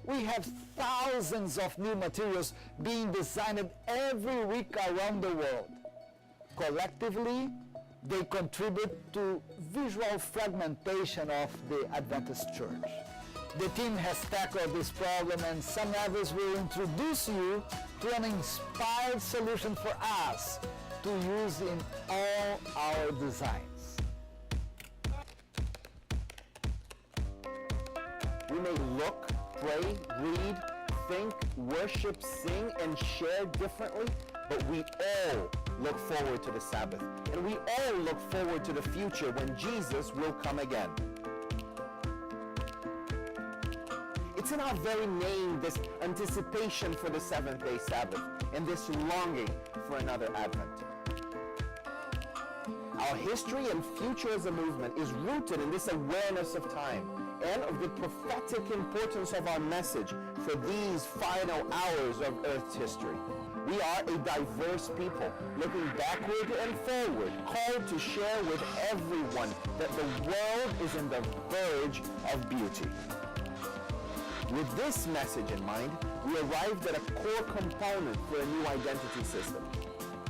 We have thousands of new materials being designed every week around the world. Collectively, they contribute to visual fragmentation of the Adventist Church. The team has tackled this problem, and some others will introduce you to an inspired solution for us to use in all our designs. We may look, pray, read, think, worship, sing, and share differently, but we all look forward to the Sabbath, and we all look forward to the future when Jesus will come again. It's in our very name, this anticipation for the seventh-day Sabbath, and this longing for another Advent. Our history and future as a movement is rooted in this awareness of time and of the prophetic importance of our message for these final hours of Earth's history. We are a diverse people, looking backward and forward, called to share with everyone that the world is in the verge of beauty. With this message in mind, we arrived at a core component for a new identity system,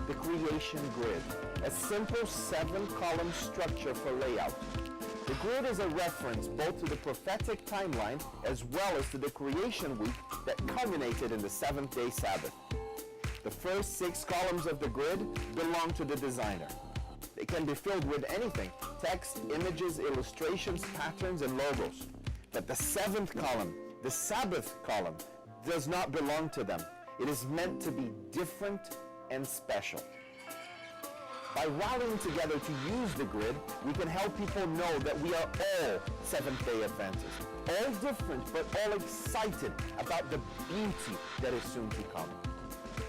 the creation grid, a simple 7-column structure for layout. The grid is a reference both to the prophetic timeline as well as to the creation week that culminated in the seventh-day Sabbath. The first 6 columns of the grid belong to the designer. They can be filled with anything: text, images, illustrations, patterns, and logos. But the 7th column, the Sabbath column, does not belong to them. It is meant to be different and special. By rallying together to use the grid, we can help people know that we are all Seventh-day Adventists, all different but all excited about the beauty that is soon to come.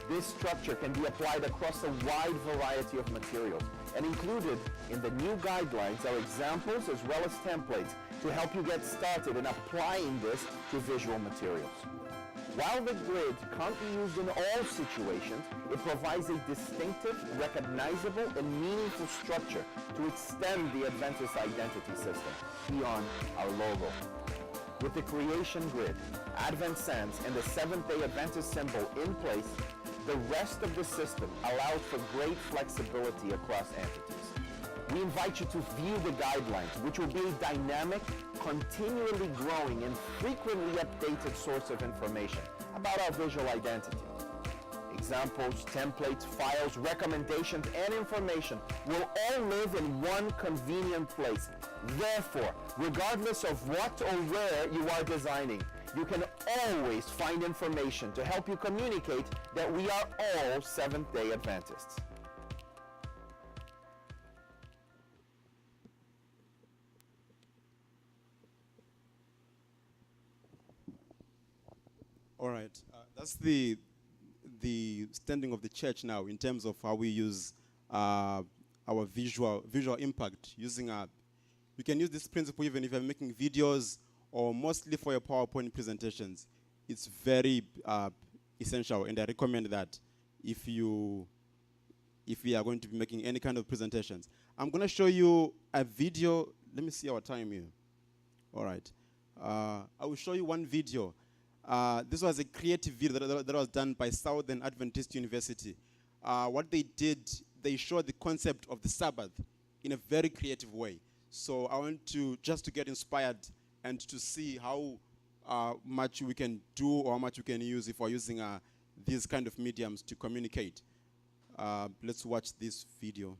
This structure can be applied across a wide variety of materials, and included in the new guidelines are examples as well as templates to help you get started in applying this to visual materials. While the grid can't be used in all situations, it provides a distinctive, recognizable, and meaningful structure to extend the Adventist identity system beyond our logo. With the creation grid, Advent sands, and the Seventh-day Adventist symbol in place, the rest of the system allows for great flexibility across entities. We invite you to view the guidelines, which will be a dynamic, continually growing, and frequently updated source of information about our visual identity. Examples, templates, files, recommendations, and information will all live in one convenient place. Therefore, regardless of what or where you are designing, you can always find information to help you communicate that we are all Seventh-day Adventists. All right, that's the standing of the church now in terms of how we use our visual impact. Using you can use this principle even if you're making videos or mostly for your PowerPoint presentations. It's very essential, and I recommend that if we are going to be making any kind of presentations. I'm going to show you a video. Let me see our time here. All right, I will show you one video. This was a creative video that was done by Southern Adventist University. What they did, they showed the concept of the Sabbath in a very creative way. So I want to just to get inspired and to see how much we can do or how much we can use if we're using these kind of mediums to communicate. Let's watch this video.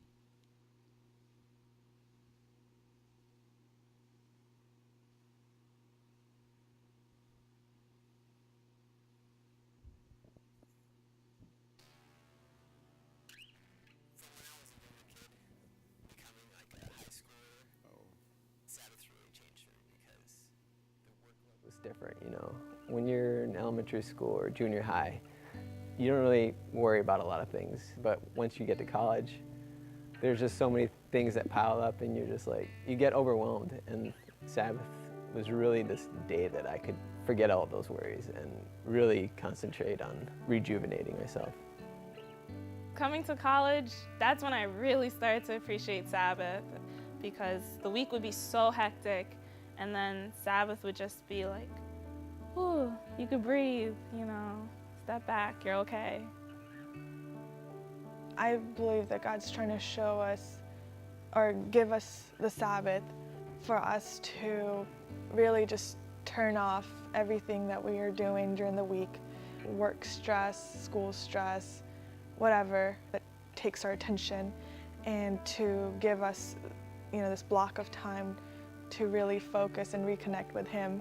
Different, you know. When you're in elementary school or junior high, you don't really worry about a lot of things. But once you get to college, there's just so many things that pile up, and you're just like, you get overwhelmed. And Sabbath was really this day that I could forget all of those worries and really concentrate on rejuvenating myself. Coming to college, that's when I really started to appreciate Sabbath, because the week would be so hectic. And then Sabbath would just be like, ooh, you could breathe, you know, step back, you're okay. I believe that God's trying to show us or give us the Sabbath for us to really just turn off everything that we are doing during the week, work stress, school stress, whatever that takes our attention, and to give us, you know, this block of time to really focus and reconnect with Him.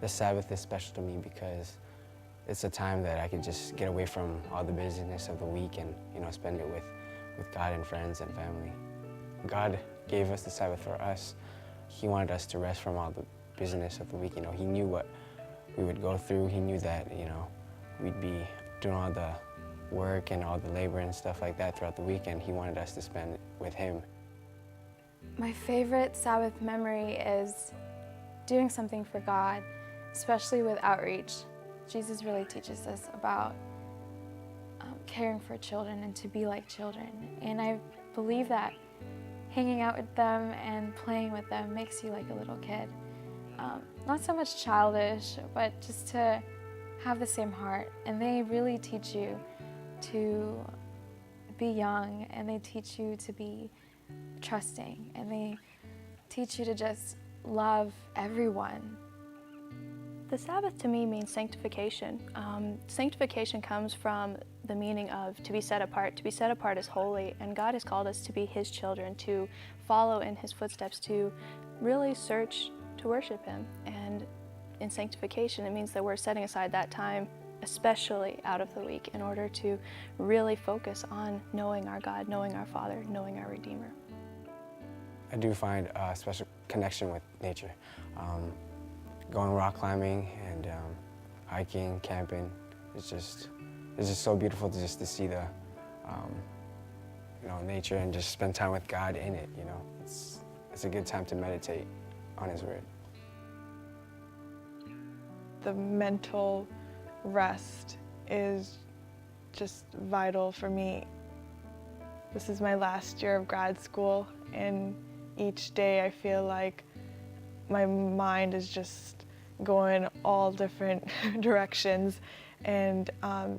The Sabbath is special to me because it's a time that I can just get away from all the busyness of the week and, you know, spend it with God and friends and family. God gave us the Sabbath for us. He wanted us to rest from all the busyness of the week. You know, He knew what we would go through. He knew that, you know, we'd be doing all the work and all the labor and stuff like that throughout the week, and He wanted us to spend it with Him. My favorite Sabbath memory is doing something for God, especially with outreach. Jesus really teaches us about caring for children and to be like children. And I believe that hanging out with them and playing with them makes you like a little kid. Not so much childish, but just to have the same heart. And they really teach you to be young, and they teach you to be trusting, and they teach you to just love everyone. The Sabbath to me means sanctification. Sanctification comes from the meaning of to be set apart. To be set apart is holy, and God has called us to be His children, to follow in His footsteps, to really search to worship Him. And in sanctification, it means that we're setting aside that time, especially out of the week, in order to really focus on knowing our God, knowing our Father, knowing our Redeemer. I do find a special connection with nature. Going rock climbing and hiking, camping, it's just so beautiful to see the you know, nature and just spend time with God in it. You know, it's a good time to meditate on His Word. the mental rest is just vital for me. This is my last year of grad school, and each day I feel like my mind is just going all different directions. And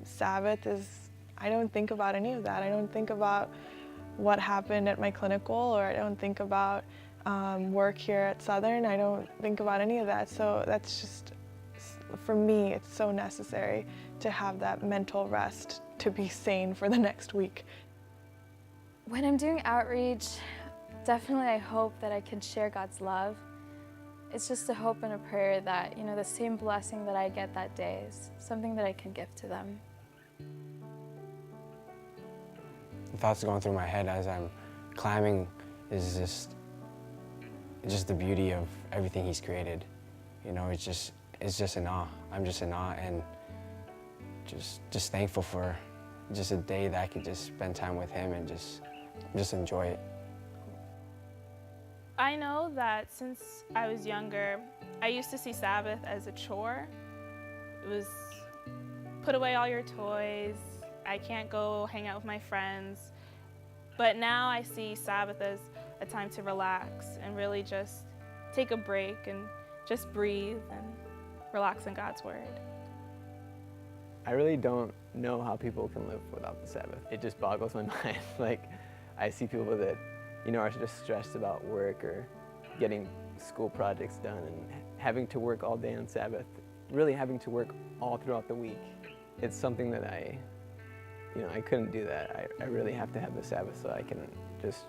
Sabbath is, I don't think about any of that. I don't think about what happened at my clinical, or I don't think about work here at Southern. I don't think about any of that. So that's just, for me, it's so necessary to have that mental rest to be sane for the next week. When I'm doing outreach, definitely I hope that I can share God's love. It's just a hope and a prayer that, you know, the same blessing that I get that day is something that I can give to them. The thoughts going through my head as I'm climbing is just the beauty of everything He's created. You know, it's just in awe. I'm just in awe and just thankful for just a day that I could just spend time with Him and just enjoy it. I know that since I was younger, I used to see Sabbath as a chore. It was put away all your toys, I can't go hang out with my friends. But now I see Sabbath as a time to relax and really just take a break and just breathe and relax in God's Word. I really don't know how people can live without the Sabbath. It just boggles my mind. Like, I see people that, you know, are just stressed about work or getting school projects done and having to work all day on Sabbath, really having to work all throughout the week. It's something that I couldn't do that. I really have to have the Sabbath so I can just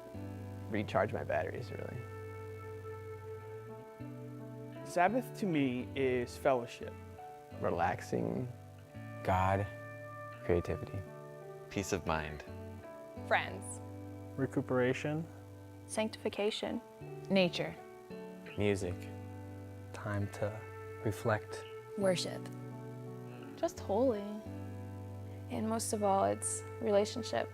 recharge my batteries, really. Sabbath to me is fellowship. Relaxing. God. Creativity. Peace of mind. Friends. Recuperation. Sanctification. Nature. Music. Time to reflect. Worship. Just holy. And most of all, it's relationship.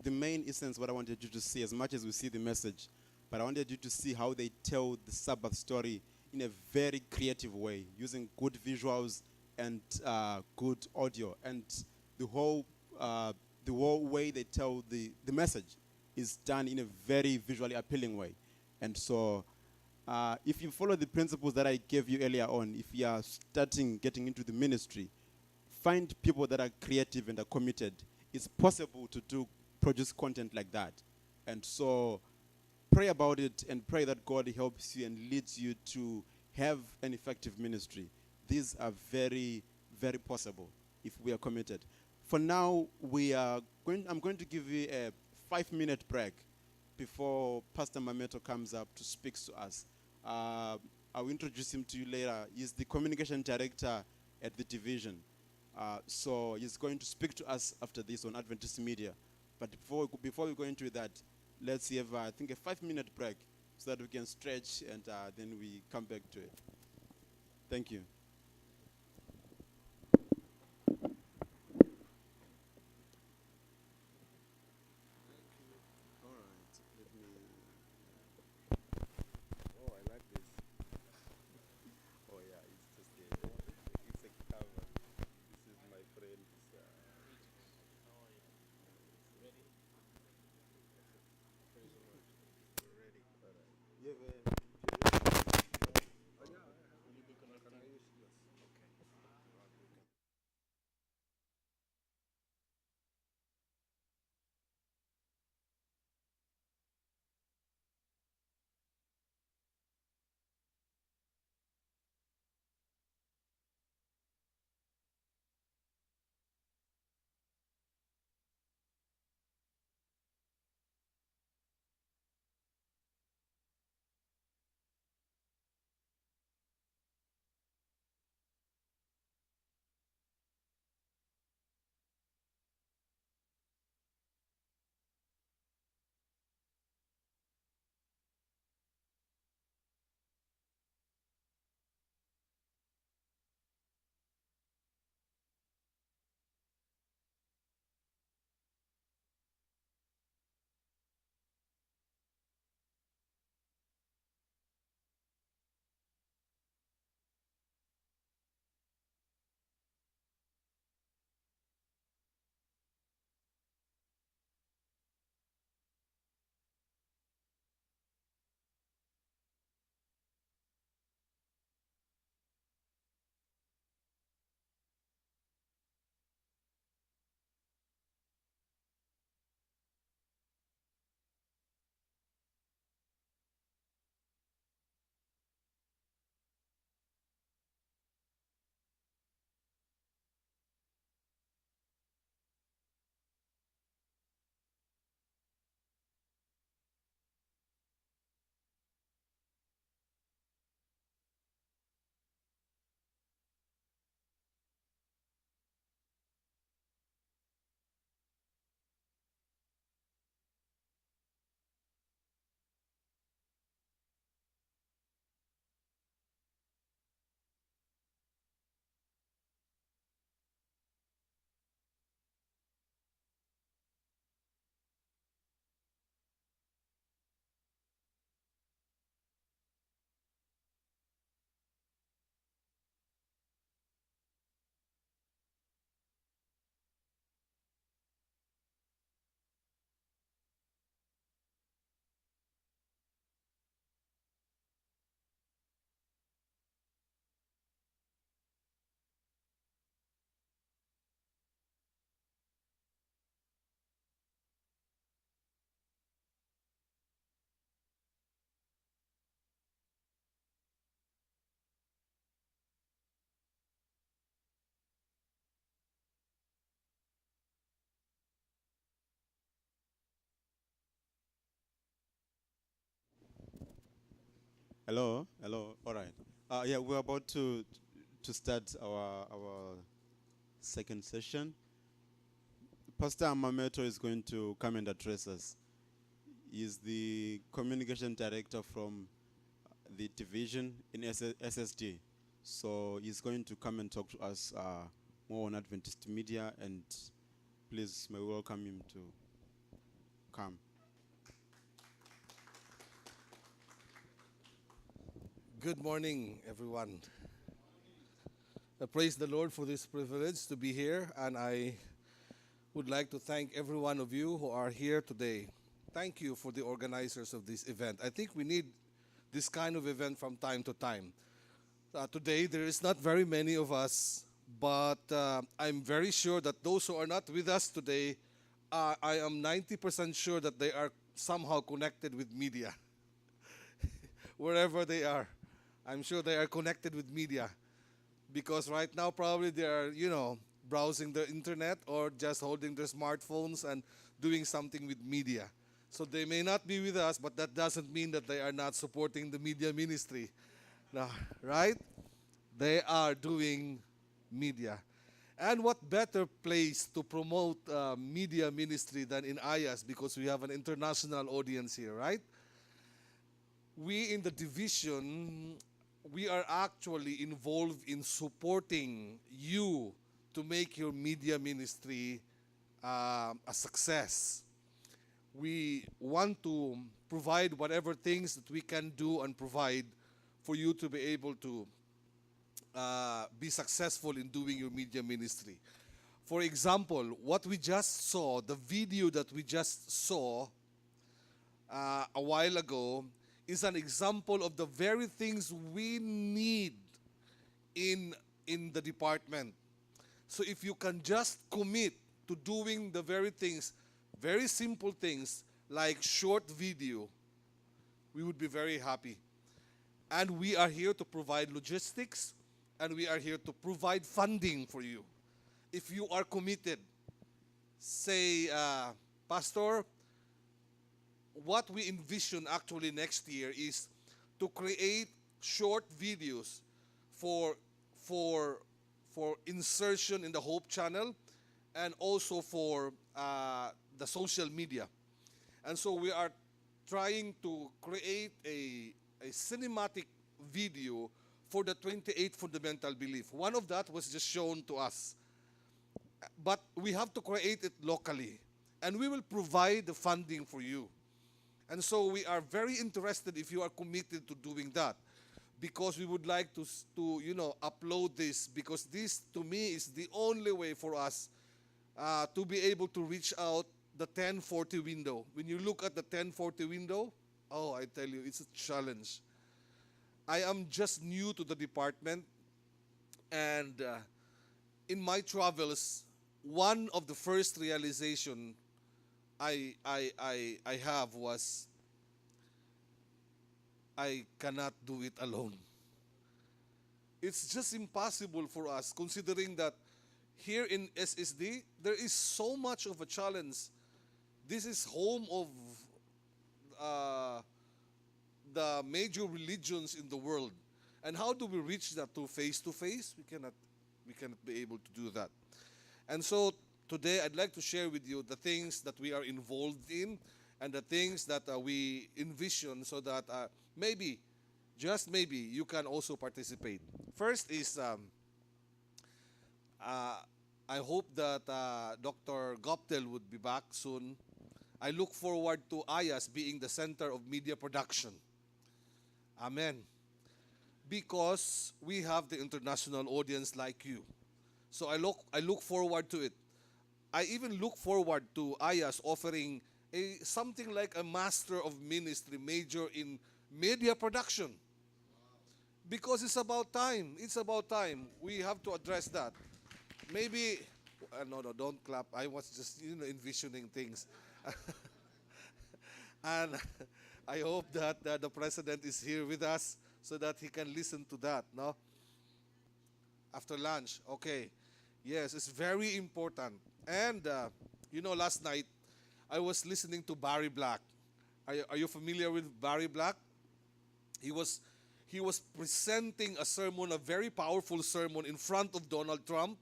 The main essence, what I wanted you to see, as much as we see the message, but I wanted you to see how they tell the Sabbath story in a very creative way, using good visuals and good audio. And the whole way they tell the message is done in a very visually appealing way. And so if you follow the principles that I gave you earlier on, if you are getting into the ministry, find people that are creative and are committed. It's possible to produce content like that. And so pray about it and pray that God helps you and leads you to have an effective ministry. These are very, very possible if we are committed. For now, I'm going to give you a 5-minute break before Pastor Mameto comes up to speak to us. I'll introduce him to you later. He's the communication director at the division. So he's going to speak to us after this on Adventist Media. But before we go into that, let's have, I think, a 5-minute break so that we can stretch and then we come back to it. Thank you. Hello, hello. All right. Yeah, we're about to start our second session. Pastor Amameto is going to come and address us. He's the communication director from the division in SSD. So he's going to come and talk to us more on Adventist media, and please may we welcome him to come. Good morning, everyone. Praise the Lord for this privilege to be here, and I would like to thank every one of you who are here today. Thank you for the organizers of this event. I think we need this kind of event from time to time. Today, there is not very many of us, but I'm very sure that those who are not with us today, I am 90% sure that they are somehow connected with media, wherever they are. I'm sure they are connected with media because right now probably they are, browsing the internet or just holding their smartphones and doing something with media. So they may not be with us, but that doesn't mean that they are not supporting the media ministry. No, right? They are doing media. And what better place to promote media ministry than in IAS, because we have an international audience here, right? We in the division, we are actually involved in supporting you to make your media ministry a success. We want to provide whatever things that we can do and provide for you to be able to be successful in doing your media ministry. For example, what we just saw, the video that we just saw a while ago, is an example of the very things we need in the department. So if you can just commit to doing the very things, very simple things like short video, we would be very happy. And we are here to provide logistics, and we are here to provide funding for you. If you are committed, say, Pastor, what we envision actually next year is to create short videos for insertion in the Hope channel and also for the social media. And so we are trying to create a cinematic video for the 28 fundamental belief. One of that was just shown to us. But we have to create it locally. And we will provide the funding for you. And so we are very interested if you are committed to doing that, because we would like to upload this, because this to me is the only way for us to be able to reach out the 1040 window. When you look at the 1040 window, oh, I tell you, it's a challenge. I am just new to the department, and in my travels, one of the first realization I have was I cannot do it alone. It's just impossible for us, considering that here in SSD, there is so much of a challenge. This is home of the major religions in the world. And how do we reach that to face? We cannot be able to do that. And so today, I'd like to share with you the things that we are involved in and the things that we envision, so that maybe, just maybe, you can also participate. First is, I hope that Dr. Goptel would be back soon. I look forward to IAS being the center of media production. Amen. Because we have the international audience like you. So I look forward to it. I even look forward to IAS offering something like a Master of Ministry major in media production. Because it's about time. It's about time. We have to address that. Maybe, no, don't clap. I was just, envisioning things. And I hope that the President is here with us so that he can listen to that, no? After lunch, okay. Yes, it's very important. And, last night, I was listening to Barry Black. Are you familiar with Barry Black? He was He was presenting a sermon, a very powerful sermon in front of Donald Trump,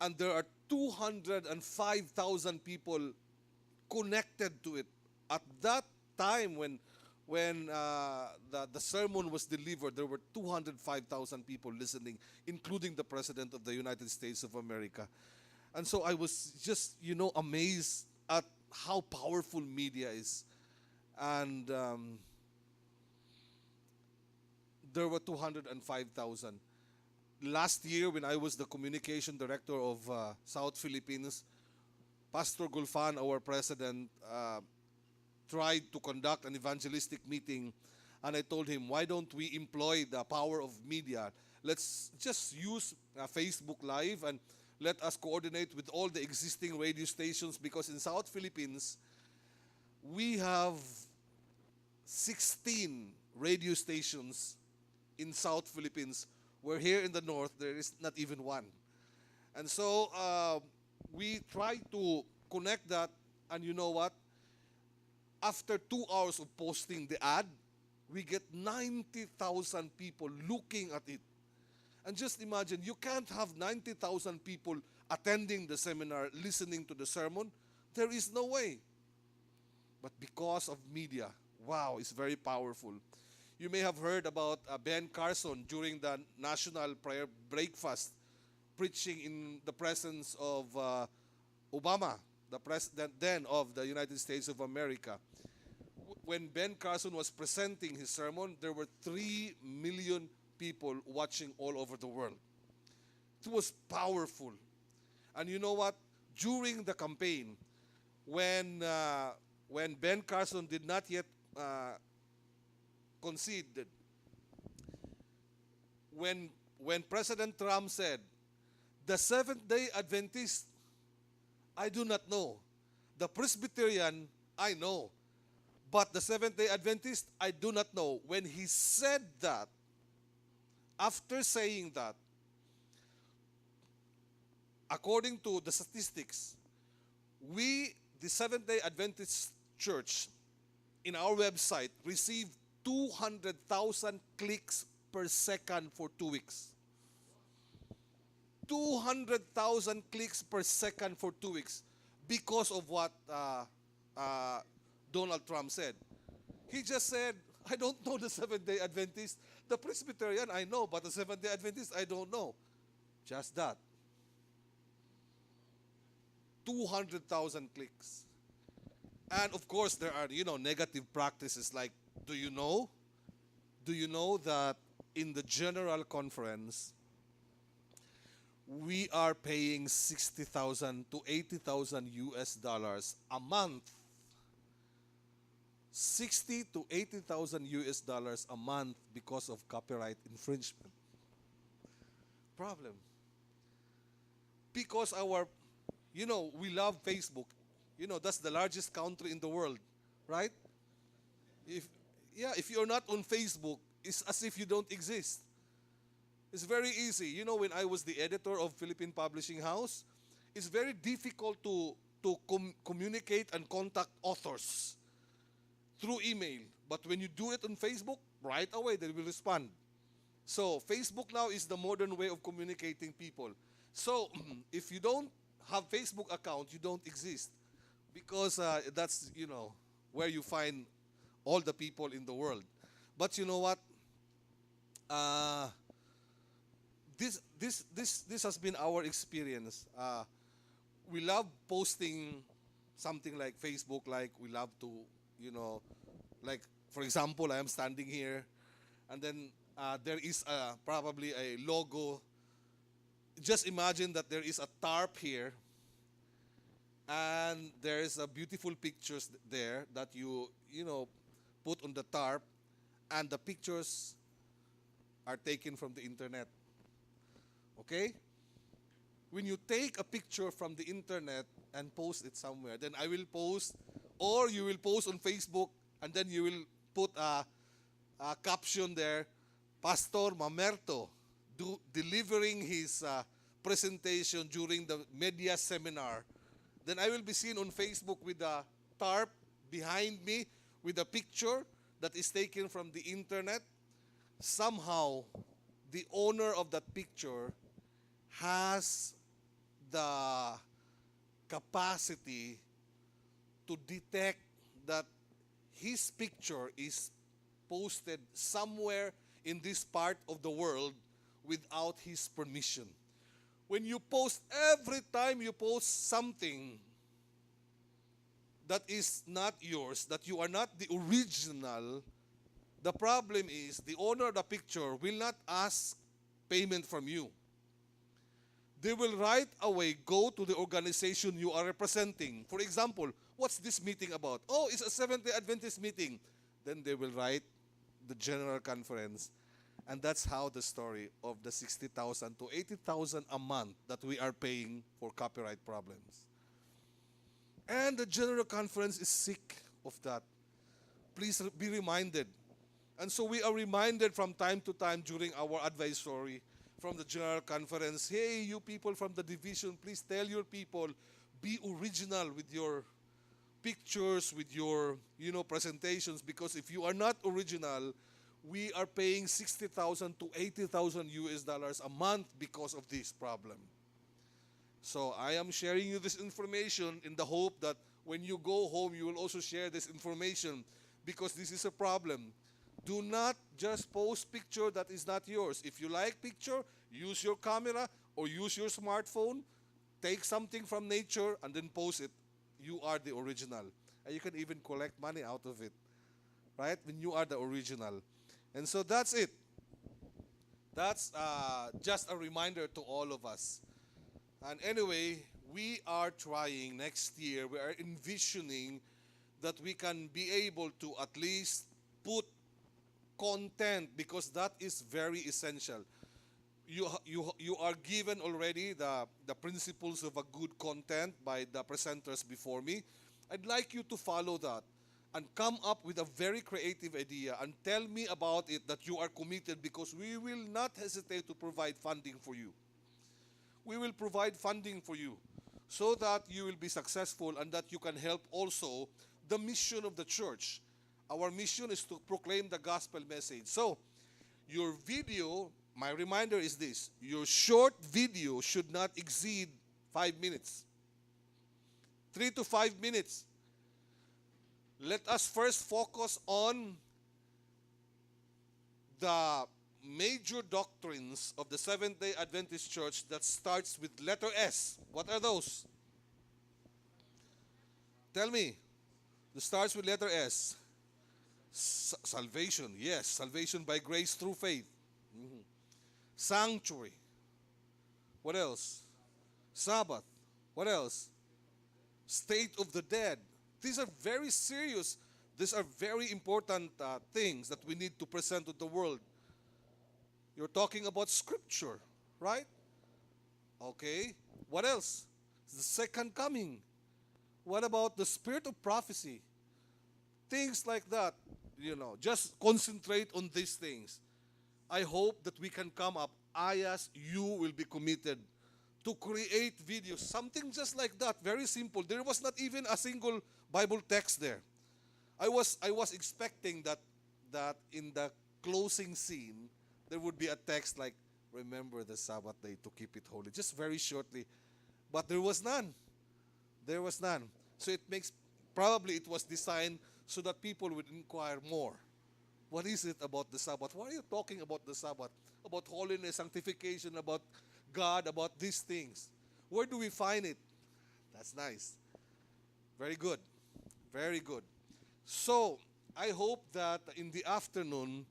and there are 205,000 people connected to it. At that time when the sermon was delivered, there were 205,000 people listening, including the President of the United States of America. And so I was just, amazed at how powerful media is. And there were 205,000. Last year, when I was the communication director of South Philippines, Pastor Gulfan, our president, tried to conduct an evangelistic meeting, and I told him, why don't we employ the power of media? Let's just use Facebook Live, and let us coordinate with all the existing radio stations, because in South Philippines, we have 16 radio stations in South Philippines, where here in the north, there is not even one. And so we tried to connect that, and you know what? After 2 hours of posting the ad, we get 90,000 people looking at it. And just imagine, you can't have 90,000 people attending the seminar, listening to the sermon. There is no way. But because of media, wow, it's very powerful. You may have heard about Ben Carson during the National Prayer Breakfast, preaching in the presence of Obama, the president then of the United States of America. When Ben Carson was presenting his sermon, there were 3 million people watching all over the world. It was powerful. And you know what? During the campaign, when Ben Carson did not yet concede, when President Trump said, the Seventh-day Adventist, I do not know. The Presbyterian, I know. But the Seventh-day Adventist, I do not know. When he said that, after saying that, according to the statistics, we, the Seventh-day Adventist Church, in our website, received 200,000 clicks per second for 2 weeks. 200,000 clicks per second for 2 weeks because of what Donald Trump said. He just said, I don't know the Seventh-day Adventist. The Presbyterian, I know, but the Seventh-day Adventist, I don't know. Just that. 200,000 clicks. And of course, there are, negative practices like, do you know that in the General Conference, we are paying 60,000 to 80,000 US dollars a month. 60 to 80,000 US dollars a month because of copyright infringement. Problem. Because we love Facebook. That's the largest country in the world, right? If you're not on Facebook, it's as if you don't exist. It's very easy. When I was the editor of Philippine Publishing House, it's very difficult to communicate and contact authors through email. But when you do it on Facebook, right away they will respond. So Facebook now is the modern way of communicating people. So if you don't have Facebook account, you don't exist. Because that's, where you find all the people in the world. But you know what? This has been our experience. We love posting something like Facebook, like we love to, like for example, I am standing here, and then there is probably a logo. Just imagine that there is a tarp here, and there is a beautiful pictures there that you put on the tarp, and the pictures are taken from the internet. Okay? When you take a picture from the internet and post it somewhere, then I will post, or you will post on Facebook, and then you will put a caption there, Pastor Mamerto delivering his presentation during the media seminar. Then I will be seen on Facebook with a tarp behind me with a picture that is taken from the internet. somehow the owner of that picture has the capacity to detect that his picture is posted somewhere in this part of the world without his permission. When you post, every time you post something that is not yours, that you are not the original, the problem is the owner of the picture will not ask payment from you. They will right away go to the organization you are representing. For example, what's this meeting about? Oh, it's a Seventh-day Adventist meeting. Then they will write the general conference. And that's how the story of the 60,000 to 80,000 a month that we are paying for copyright problems. And the general conference is sick of that. Please be reminded. And so we are reminded from time to time during our advisory from the general conference, hey, you people from the division, please tell your people, be original with your pictures, with your, presentations, because if you are not original, we are paying 60,000 to 80,000 US dollars a month because of this problem. So I am sharing you this information in the hope that when you go home, you will also share this information because this is a problem. Do not just post picture that is not yours. If you like picture, use your camera or use your smartphone, take something from nature and then post it. You are the original. And you can even collect money out of it, right? When you are the original. And so that's it. That's just a reminder to all of us. And anyway, we are trying next year, we are envisioning that we can be able to at least put content, because that is very essential. You are given already the principles of a good content by the presenters before me. I'd like you to follow that and come up with a very creative idea and tell me about it, that you are committed, because we will not hesitate to provide funding for you. We will provide funding for you so that you will be successful and that you can help also the mission of the church. Our mission is to proclaim the gospel message. So, your video, my reminder is this: your short video should not exceed 5 minutes. 3 to 5 minutes. Let us first focus on the major doctrines of the Seventh-day Adventist Church that starts with letter S. What are those? Tell me. That starts with letter S. Salvation, yes. Salvation by grace through faith. Sanctuary. What else? Sabbath. What else? State of the dead. These are very serious. These are very important things that we need to present to the world. You're talking about scripture, right? Okay. What else? The second coming. What about the spirit of prophecy? Things like that. Just concentrate on these things. I hope that we can come up. I ask you will be committed to create videos. Something just like that. Very simple. There was not even a single Bible text there. I was expecting that in the closing scene, there would be a text like, remember the Sabbath day to keep it holy. Just very shortly. But there was none. There was none. So probably it was designed so that people would inquire more. What is it about the Sabbath? Why are you talking about the Sabbath? About holiness, sanctification, about God, about these things. Where do we find it? That's nice. Very good. Very good. So, I hope that in the afternoon,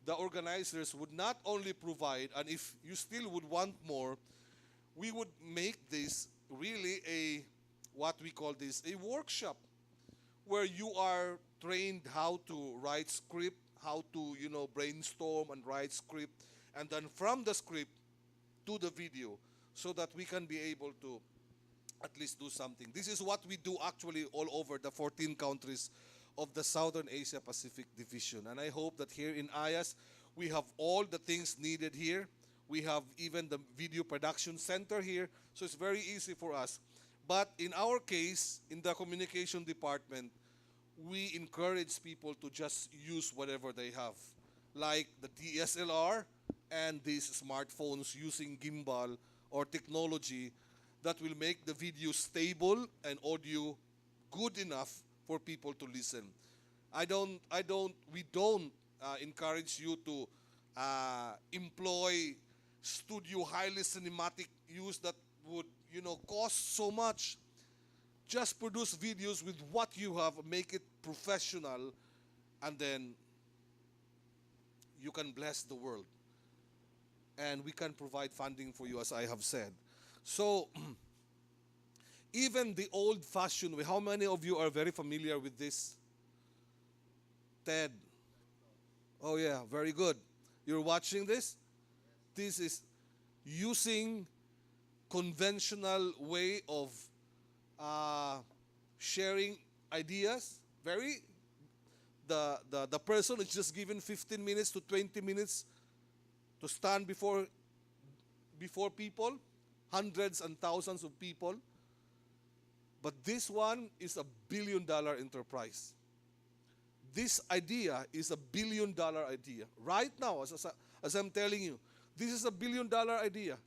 the organizers would not only provide, and if you still would want more, we would make this really what we call this, a workshop, where you are trained how to write script, how to, brainstorm and write script, and then from the script to the video, so that we can be able to at least do something. This is what we do actually all over the 14 countries of the Southern Asia Pacific Division. And I hope that here in IAS, we have all the things needed here. We have even the video production center here, so it's very easy for us. But in our case, in the communication department, we encourage people to just use whatever they have. like the DSLR and these smartphones using gimbal or technology that will make the video stable and audio good enough for people to listen. We don't encourage you to employ studio highly cinematic use that would, cost so much. Just produce videos with what you have, make it professional, and then you can bless the world. And we can provide funding for you, as I have said. So, even the old-fashioned way, how many of you are very familiar with this? TED. Oh yeah, very good. You're watching this? This is using conventional way of sharing ideas. The person is just given 15 minutes to 20 minutes to stand before people, hundreds and thousands of people. But this one is a billion-dollar enterprise. This idea is a billion-dollar idea. Right now, as I'm telling you, this is a billion-dollar idea.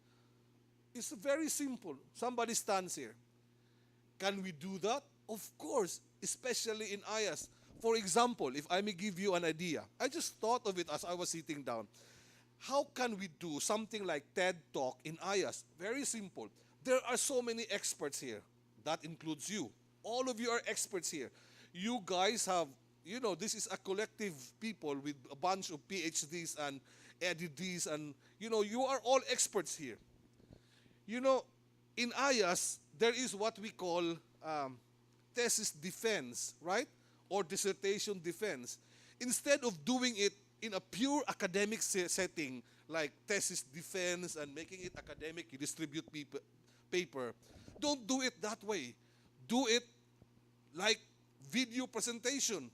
It's very simple. Somebody stands here. Can we do that? Of course, especially in IAS. For example, if I may give you an idea, I just thought of it as I was sitting down. How can we do something like TED Talk in IAS? Very simple. There are so many experts here. That includes you. All of you are experts here. You guys have, this is a collective people with a bunch of PhDs and EdDs and, you are all experts here. In IAS, there is what we call thesis defense, right? Or dissertation defense. Instead of doing it in a pure academic setting, like thesis defense and making it academic, you distribute paper. Don't do it that way. Do it like video presentation.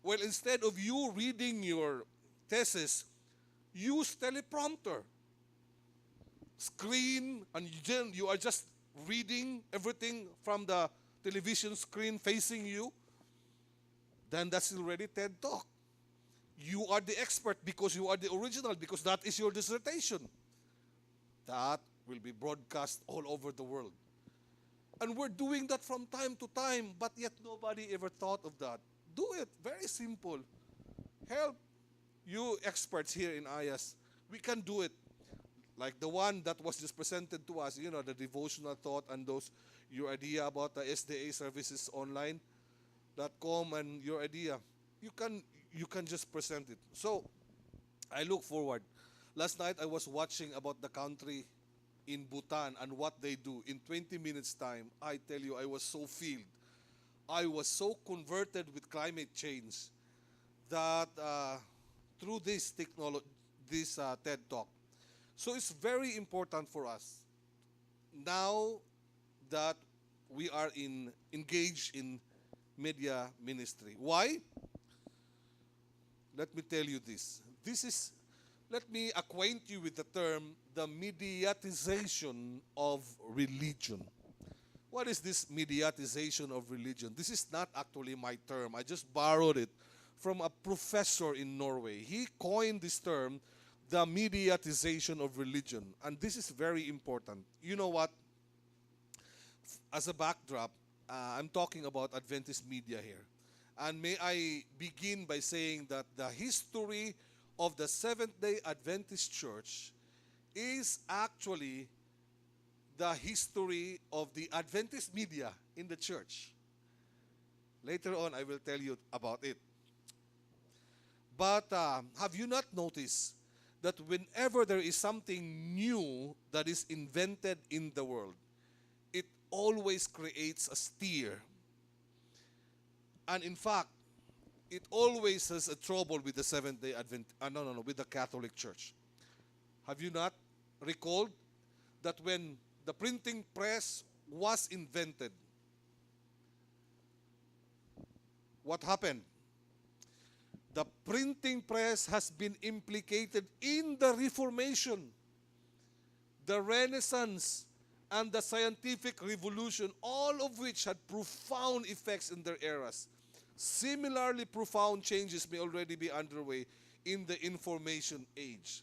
Well, instead of you reading your thesis, use teleprompter. Screen, and then you are just reading everything from the television screen facing you. Then that's already TED Talk. You are the expert because you are the original, because that is your dissertation. That will be broadcast all over the world. And we're doing that from time to time, but yet nobody ever thought of that. Do it. Very simple. Help you experts here in IAS. We can do it. Like the one that was just presented to us, the devotional thought and your idea about the SDA services online.com and your idea. You can just present it. So I look forward. Last night I was watching about the country in Bhutan and what they do. In 20 minutes time, I tell you, I was so filled. I was so converted with climate change that through this technology, this TED Talk. So it's very important for us now that we are engaged in media ministry. Why? Let me tell you this. Let me acquaint you with the term, the mediatization of religion. What is this mediatization of religion? This is not actually my term. I just borrowed it from a professor in Norway. He coined this term, the mediatization of religion. And this is very important. You know what? As a backdrop, I'm talking about Adventist media here. And may I begin by saying that the history of the Seventh-day Adventist Church is actually the history of the Adventist media in the church. Later on, I will tell you about it. But have you not noticed that whenever there is something new that is invented in the world, it always creates a stir? And in fact, it always has a trouble with the Seventh-day Adventist, with the Catholic Church. Have you not recalled that when the printing press was invented, what happened? The printing press has been implicated in the Reformation, the Renaissance, and the scientific revolution, all of which had profound effects in their eras. Similarly, profound changes may already be underway in the information age.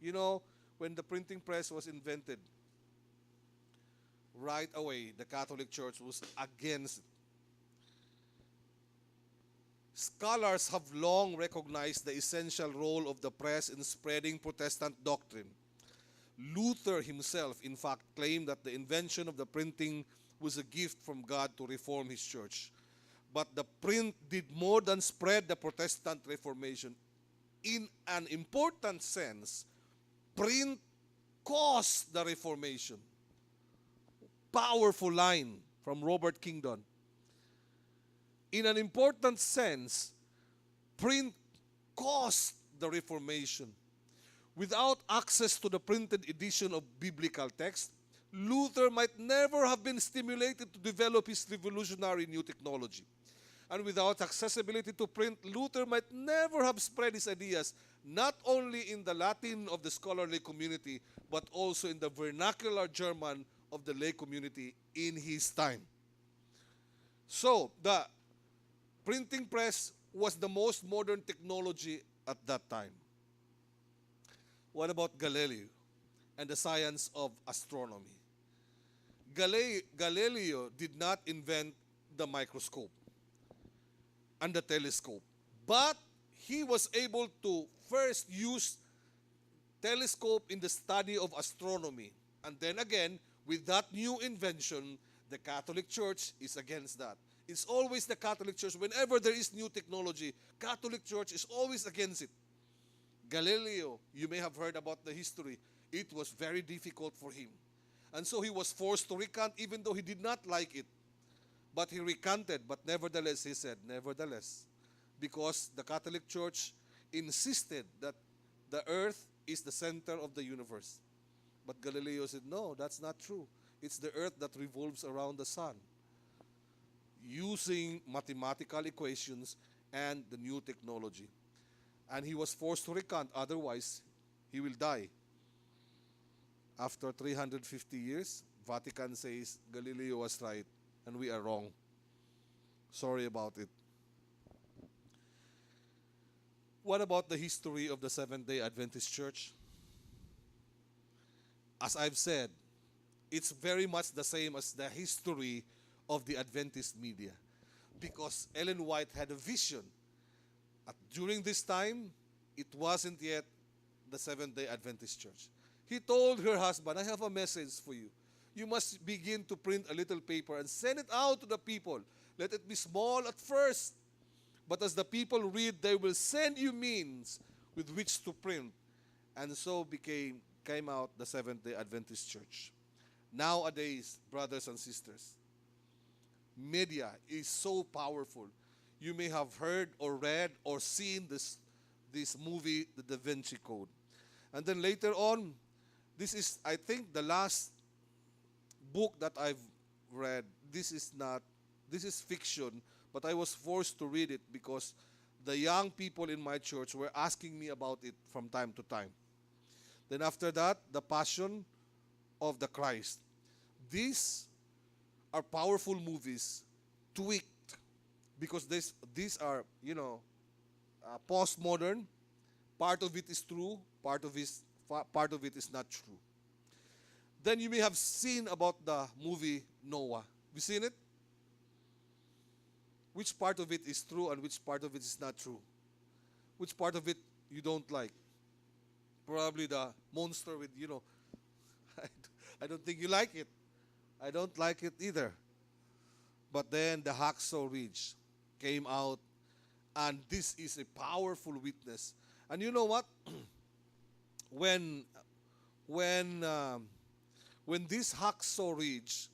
You know, when the printing press was invented, right away the Catholic Church was against it. Scholars have long recognized the essential role of the press in spreading Protestant doctrine. Luther himself, in fact, claimed that the invention of the printing was a gift from God to reform his church. But the print did more than spread the Protestant Reformation. In an important sense, print caused the Reformation. Powerful line from Robert Kingdon. In an important sense, print caused the Reformation. Without access to the printed edition of biblical text, Luther might never have been stimulated to develop his revolutionary new technology. And without accessibility to print, Luther might never have spread his ideas, not only in the Latin of the scholarly community, but also in the vernacular German of the lay community in his time. So, the printing press was the most modern technology at that time. What about Galileo and the science of astronomy? Galileo did not invent the microscope and the telescope, but he was able to first use telescope in the study of astronomy. And then again, with that new invention, the Catholic Church is against that. It's always the Catholic Church. Whenever there is new technology, Catholic Church is always against it. Galileo, you may have heard about the history. It was very difficult for him. And so he was forced to recant even though he did not like it. But he recanted. But nevertheless, he said, nevertheless, because the Catholic Church insisted that the earth is the center of the universe. But Galileo said, no, that's not true. It's the earth that revolves around the sun, using mathematical equations and the new technology. And he was forced to recant, otherwise he will die. After 350 years, Vatican says Galileo was right and we are wrong. Sorry about it. What about the history of the Seventh-day Adventist Church? As I've said, it's very much the same as the history of the Adventist media, because Ellen White had a vision. During this time, it wasn't yet the Seventh-day Adventist Church. He told her husband, I have a message for you. You must begin to print a little paper and send it out to the people. Let it be small at first, but as the people read, they will send you means with which to print. And so came out the Seventh-day Adventist Church. Nowadays, brothers and sisters, media is so powerful. You may have heard or read or seen this movie, The Da Vinci Code. And then later on, this is, I think, the last book that I've read. This is fiction, but I was forced to read it because the young people in my church were asking me about it from time to time. Then after that, The Passion of the Christ. These are powerful movies, tweaked, because these are, postmodern. Part of it is true, part of it is not true. Then you may have seen about the movie Noah. Have you seen it? Which part of it is true and which part of it is not true? Which part of it you don't like? Probably the monster with, I don't think you like it. I don't like it either. But then the Hacksaw Ridge came out, and this is a powerful witness. And you know what? When this Hacksaw Ridge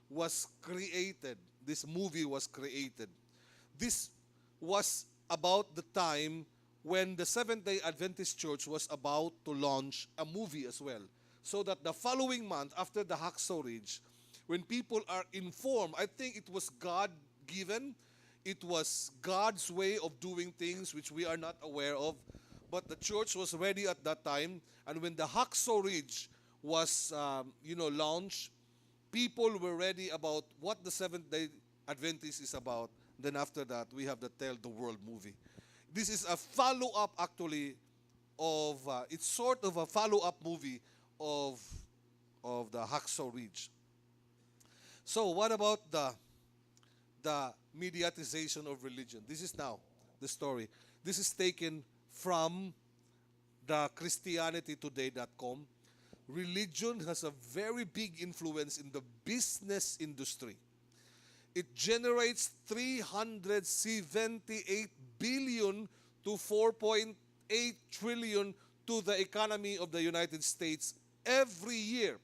was created, this movie was created, this was about the time when the Seventh-day Adventist Church was about to launch a movie as well. So that the following month, after the Hacksaw Ridge, when people are informed, I think it was God-given, it was God's way of doing things which we are not aware of, but the church was ready at that time. And when the Hacksaw Ridge was launched, people were ready about what the Seventh-day Adventist is about. Then after that, we have the Tell the World movie. This is a follow-up, actually, of it's sort of a follow-up movie of the Hacksaw Ridge. So what about the mediatization of religion? This is now the story. This is taken from the ChristianityToday.com. Religion has a very big influence in the business industry. It generates 378 billion to 4.8 trillion to the economy of the United States every year.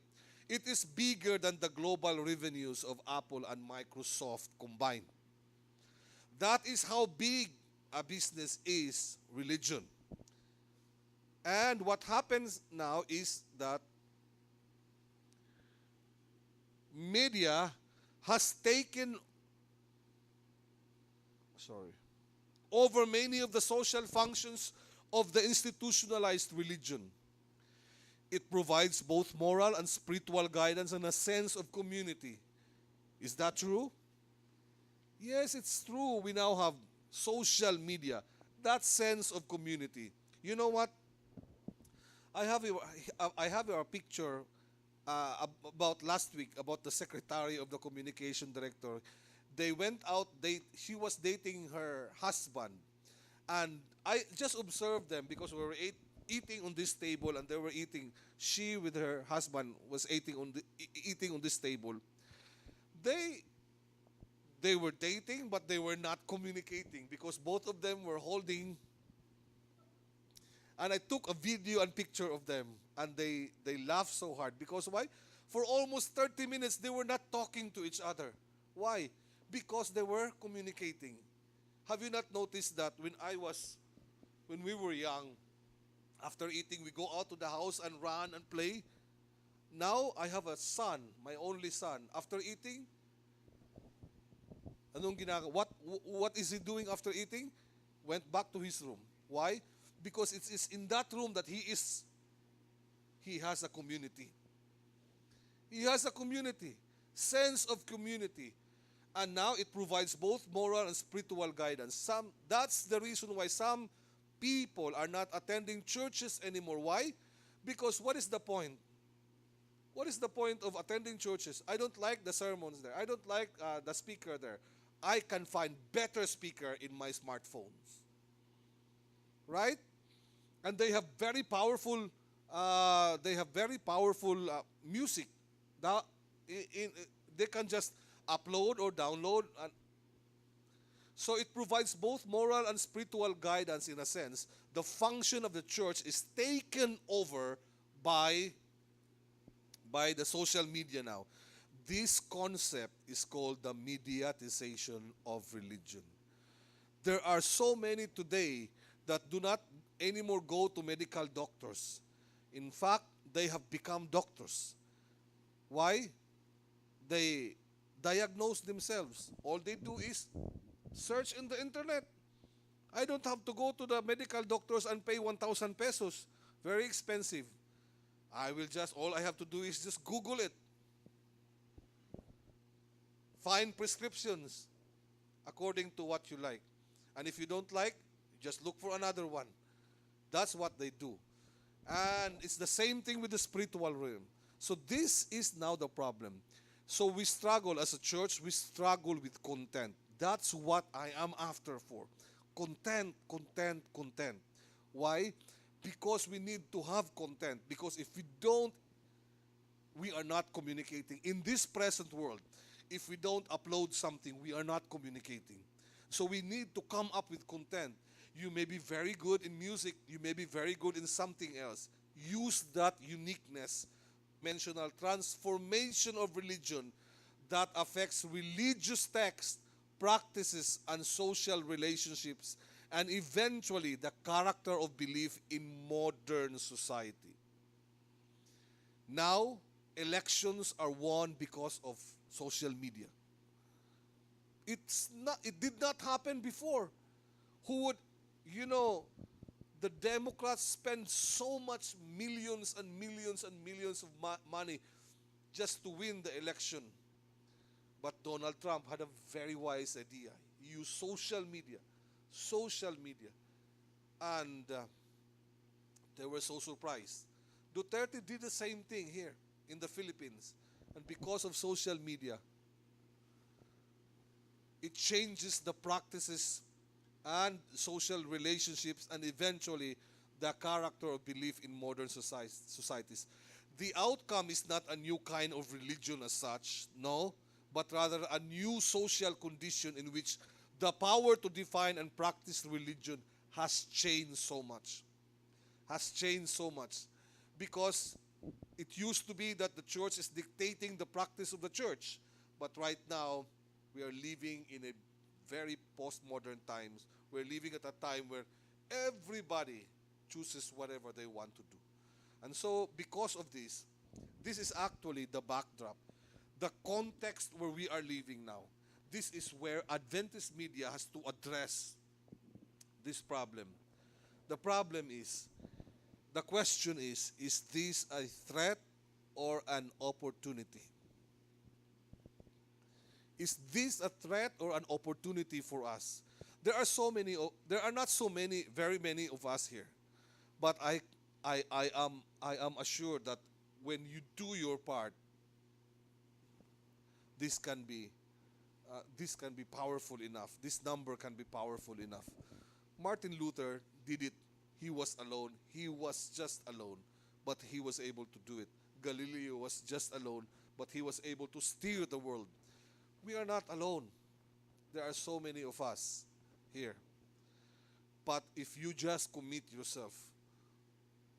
It is bigger than the global revenues of Apple and Microsoft combined. That is how big a business is religion. And what happens now is that media has taken over many of the social functions of the institutionalized religion. It provides both moral and spiritual guidance and a sense of community. Is that true? Yes, it's true. We now have social media, that sense of community. You know what? I have a picture about last week about the secretary of the communication director. They went out, she was dating her husband. And I just observed them because we were eating on this table and they were eating. She with her husband was eating on this table. They were dating, but they were not communicating because both of them were holding. And I took a video and picture of them, and they laughed so hard. Because why? For almost 30 minutes, they were not talking to each other. Why? Because they were communicating. Have you not noticed that when we were young, after eating, we go out to the house and run and play? Now, I have a son, my only son. After eating, what is he doing after eating? Went back to his room. Why? Because it is in that room that he has a community. He has a community, sense of community. And now it provides both moral and spiritual guidance. That's the reason why some people are not attending churches anymore. Why? Because what is the point? What is the point of attending churches? I don't like the sermons there. I don't like the speaker there. I can find better speaker in my smartphones. Right? And they have very powerful music. They can just upload or download. So it provides both moral and spiritual guidance in a sense. The function of the church is taken over by the social media now. This concept is called the mediatization of religion. There are so many today that do not anymore go to medical doctors. In fact, they have become doctors. Why? They diagnose themselves. All they do is search in the internet. I don't have to go to the medical doctors and pay 1,000 pesos. Very expensive. All I have to do is just Google it. Find prescriptions according to what you like. And if you don't like, just look for another one. That's what they do. And it's the same thing with the spiritual realm. So this is now the problem. So we struggle as a church, we struggle with content. That's what I am after for. Content, content, content. Why? Because we need to have content. Because if we don't, we are not communicating. In this present world, if we don't upload something, we are not communicating. So we need to come up with content. You may be very good in music. You may be very good in something else. Use that uniqueness. Dimensional transformation of religion that affects religious texts, practices, and social relationships, and eventually the character of belief in modern society. Now, elections are won because of social media. It did not happen before. The Democrats spend so much millions and millions and millions of money just to win the election. But Donald Trump had a very wise idea. He used social media. Social media. And they were so surprised. Duterte did the same thing here in the Philippines. And because of social media, it changes the practices and social relationships and eventually the character of belief in modern societies. The outcome is not a new kind of religion as such, no, but rather a new social condition in which the power to define and practice religion has changed so much. Has changed so much. Because it used to be that the church is dictating the practice of the church. But right now, we are living in a very postmodern times. We're living at a time where everybody chooses whatever they want to do. And so, because of this, this is actually the backdrop, the context where we are living now. This is where Adventist media has to address this problem. The problem is, the question is this a threat or an opportunity? Is this a threat or an opportunity for us? There are not so many, very many of us here. But I am assured that when you do your part, this can be powerful enough. This number can be powerful enough. Martin Luther did it. He was alone. He was just alone, but he was able to do it. Galileo was just alone, but he was able to steer the world. We are not alone. There are so many of us here. But if you just commit yourself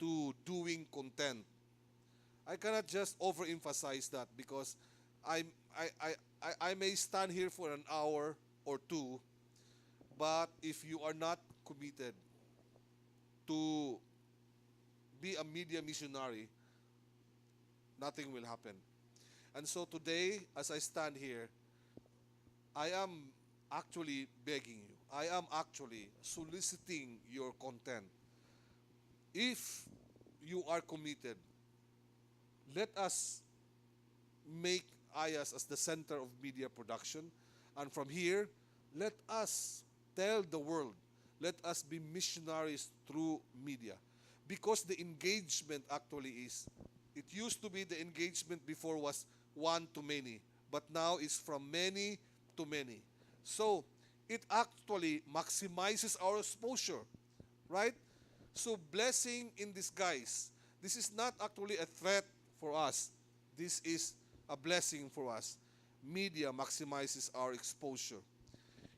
to doing content, I cannot just overemphasize that because I may stand here for an hour or two, but if you are not committed to be a media missionary, nothing will happen. And so today, as I stand here, I am actually begging you. I am actually soliciting your content. If you are committed, let us make IAS as the center of media production. And from here, let us tell the world, let us be missionaries through media. Because the engagement actually is, it used to be the engagement before was one to many, but now it's from many to many. So it actually maximizes our exposure, right? So blessing in disguise. This is not actually a threat for us. This is a blessing for us. Media maximizes our exposure.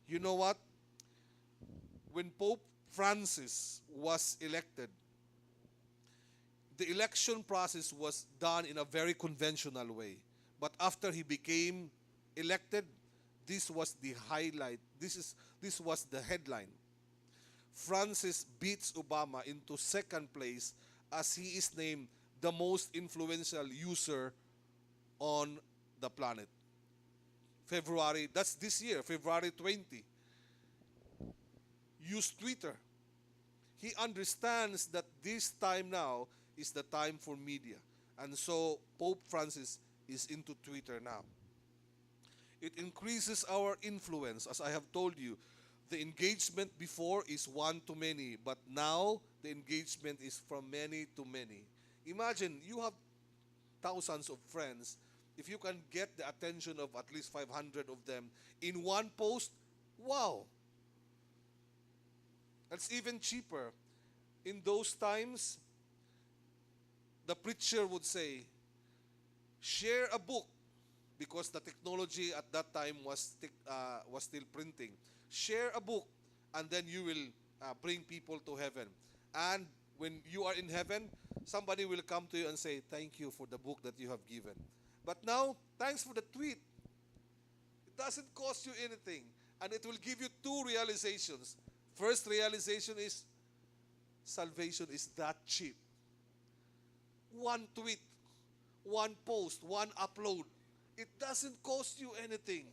You know what? When Pope Francis was elected, the election process was done in a very conventional way. But after he became elected, this was the highlight. This was the headline. Francis beats Obama into second place as he is named the most influential user on the planet. February, that's this year, February 20. Use Twitter. He understands that this time now is the time for media. And so Pope Francis is into Twitter now. It increases our influence. As I have told you, the engagement before is one to many, but now the engagement is from many to many. Imagine you have thousands of friends. If you can get the attention of at least 500 of them in one post, wow! That's even cheaper. In those times, the preacher would say, share a book, because the technology at that time was still printing. Share a book, and then you will bring people to heaven. And when you are in heaven, somebody will come to you and say, thank you for the book that you have given. But now, thanks for the tweet. It doesn't cost you anything. And it will give you two realizations. First realization is, salvation is that cheap. One tweet, one post, one upload. It doesn't cost you anything.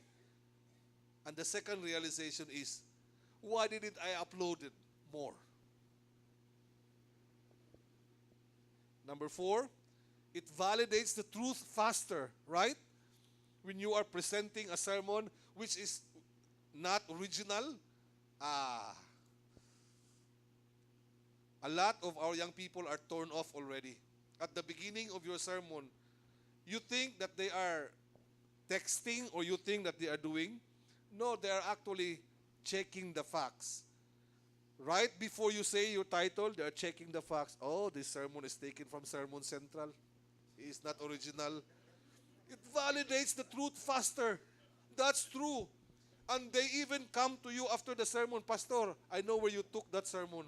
And the second realization is, why didn't I upload it more? Number 4, it validates the truth faster, right? When you are presenting a sermon which is not original, A lot of our young people are torn off already. At the beginning of your sermon, you think that they are texting or you think that they are doing. No, they are actually checking the facts. Right before you say your title, they are checking the facts. Oh, this sermon is taken from Sermon Central. It's not original. It validates the truth faster. That's true. And they even come to you after the sermon, Pastor, I know where you took that sermon.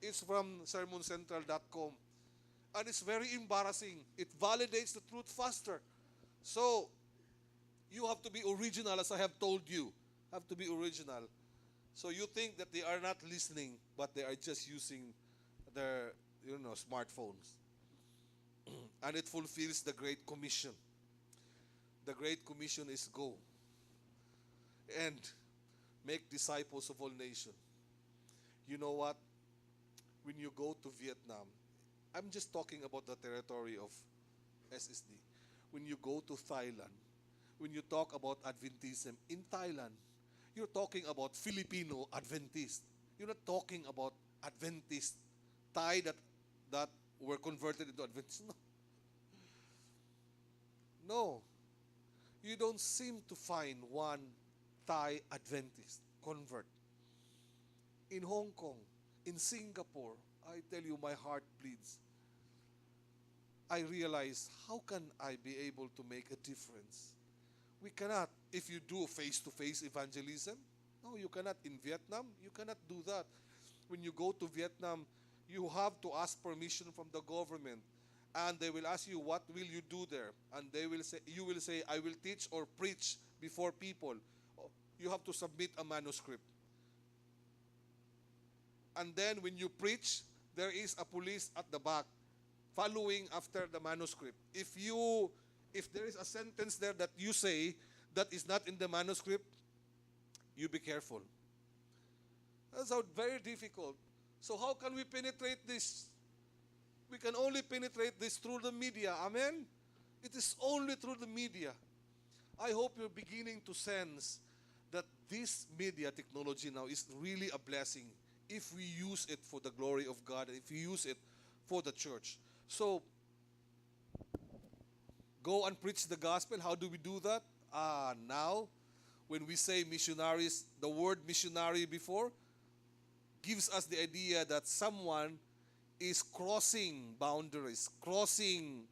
It's from sermoncentral.com. And it's very embarrassing. It validates the truth faster. So, you have to be original, as I have told you. Have to be original. So you think that they are not listening, but they are just using their, smartphones. And it fulfills the Great Commission. The Great Commission is go and make disciples of all nations. You know what? When you go to Vietnam, I'm just talking about the territory of SSD. When you go to Thailand, when you talk about Adventism in Thailand, you're talking about Filipino Adventist. You're not talking about Adventist Thai that were converted into Adventists. No. No. You don't seem to find one Thai Adventist convert. In Hong Kong, in Singapore, I tell you, my heart bleeds. I realize, how can I be able to make a difference? We cannot. If you do face-to-face evangelism, no, you cannot. In Vietnam, you cannot do that. When you go to Vietnam, you have to ask permission from the government. And they will ask you, what will you do there? And you will say, I will teach or preach before people. You have to submit a manuscript. And then when you preach, there is a police at the back following after the manuscript. If there is a sentence there that you say that is not in the manuscript, you be careful. That's very difficult. So how can we penetrate this? We can only penetrate this through the media. Amen? It is only through the media. I hope you're beginning to sense that this media technology now is really a blessing if we use it for the glory of God, and if we use it for the church. So, go and preach the gospel. How do we do that? Now, when we say missionaries, the word missionary before gives us the idea that someone is crossing boundaries, crossing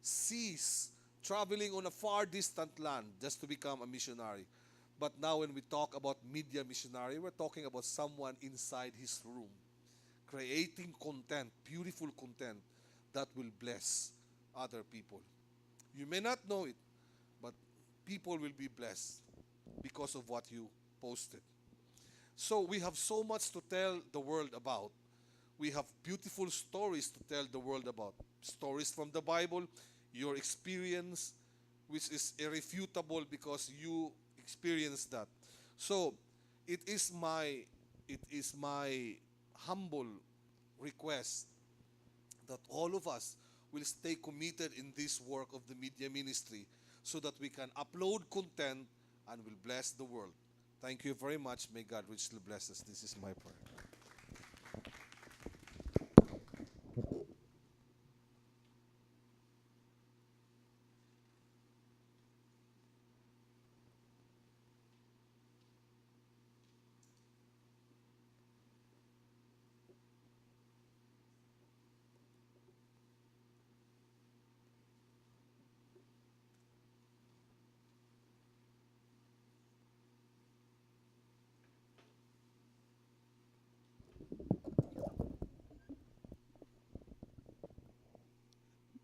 seas, traveling on a far distant land just to become a missionary. But now when we talk about media missionary, we're talking about someone inside his room, creating content, beautiful content that will bless other people. You may not know it, but people will be blessed because of what you posted. So we have so much to tell the world about. We have beautiful stories to tell the world about. Stories from the Bible, your experience, which is irrefutable because you experienced that. So it is my humble request that all of us will stay committed in this work of the media ministry so that we can upload content and will bless the world. Thank you very much. May God richly bless us. This is my prayer.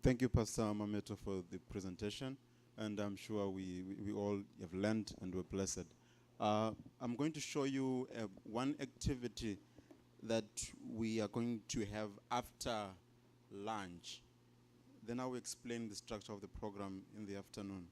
Thank you, Pastor Mameto, for the presentation, and I'm sure we all have learned and were blessed. I'm going to show you one activity that we are going to have after lunch. Then I will explain the structure of the program in the afternoon.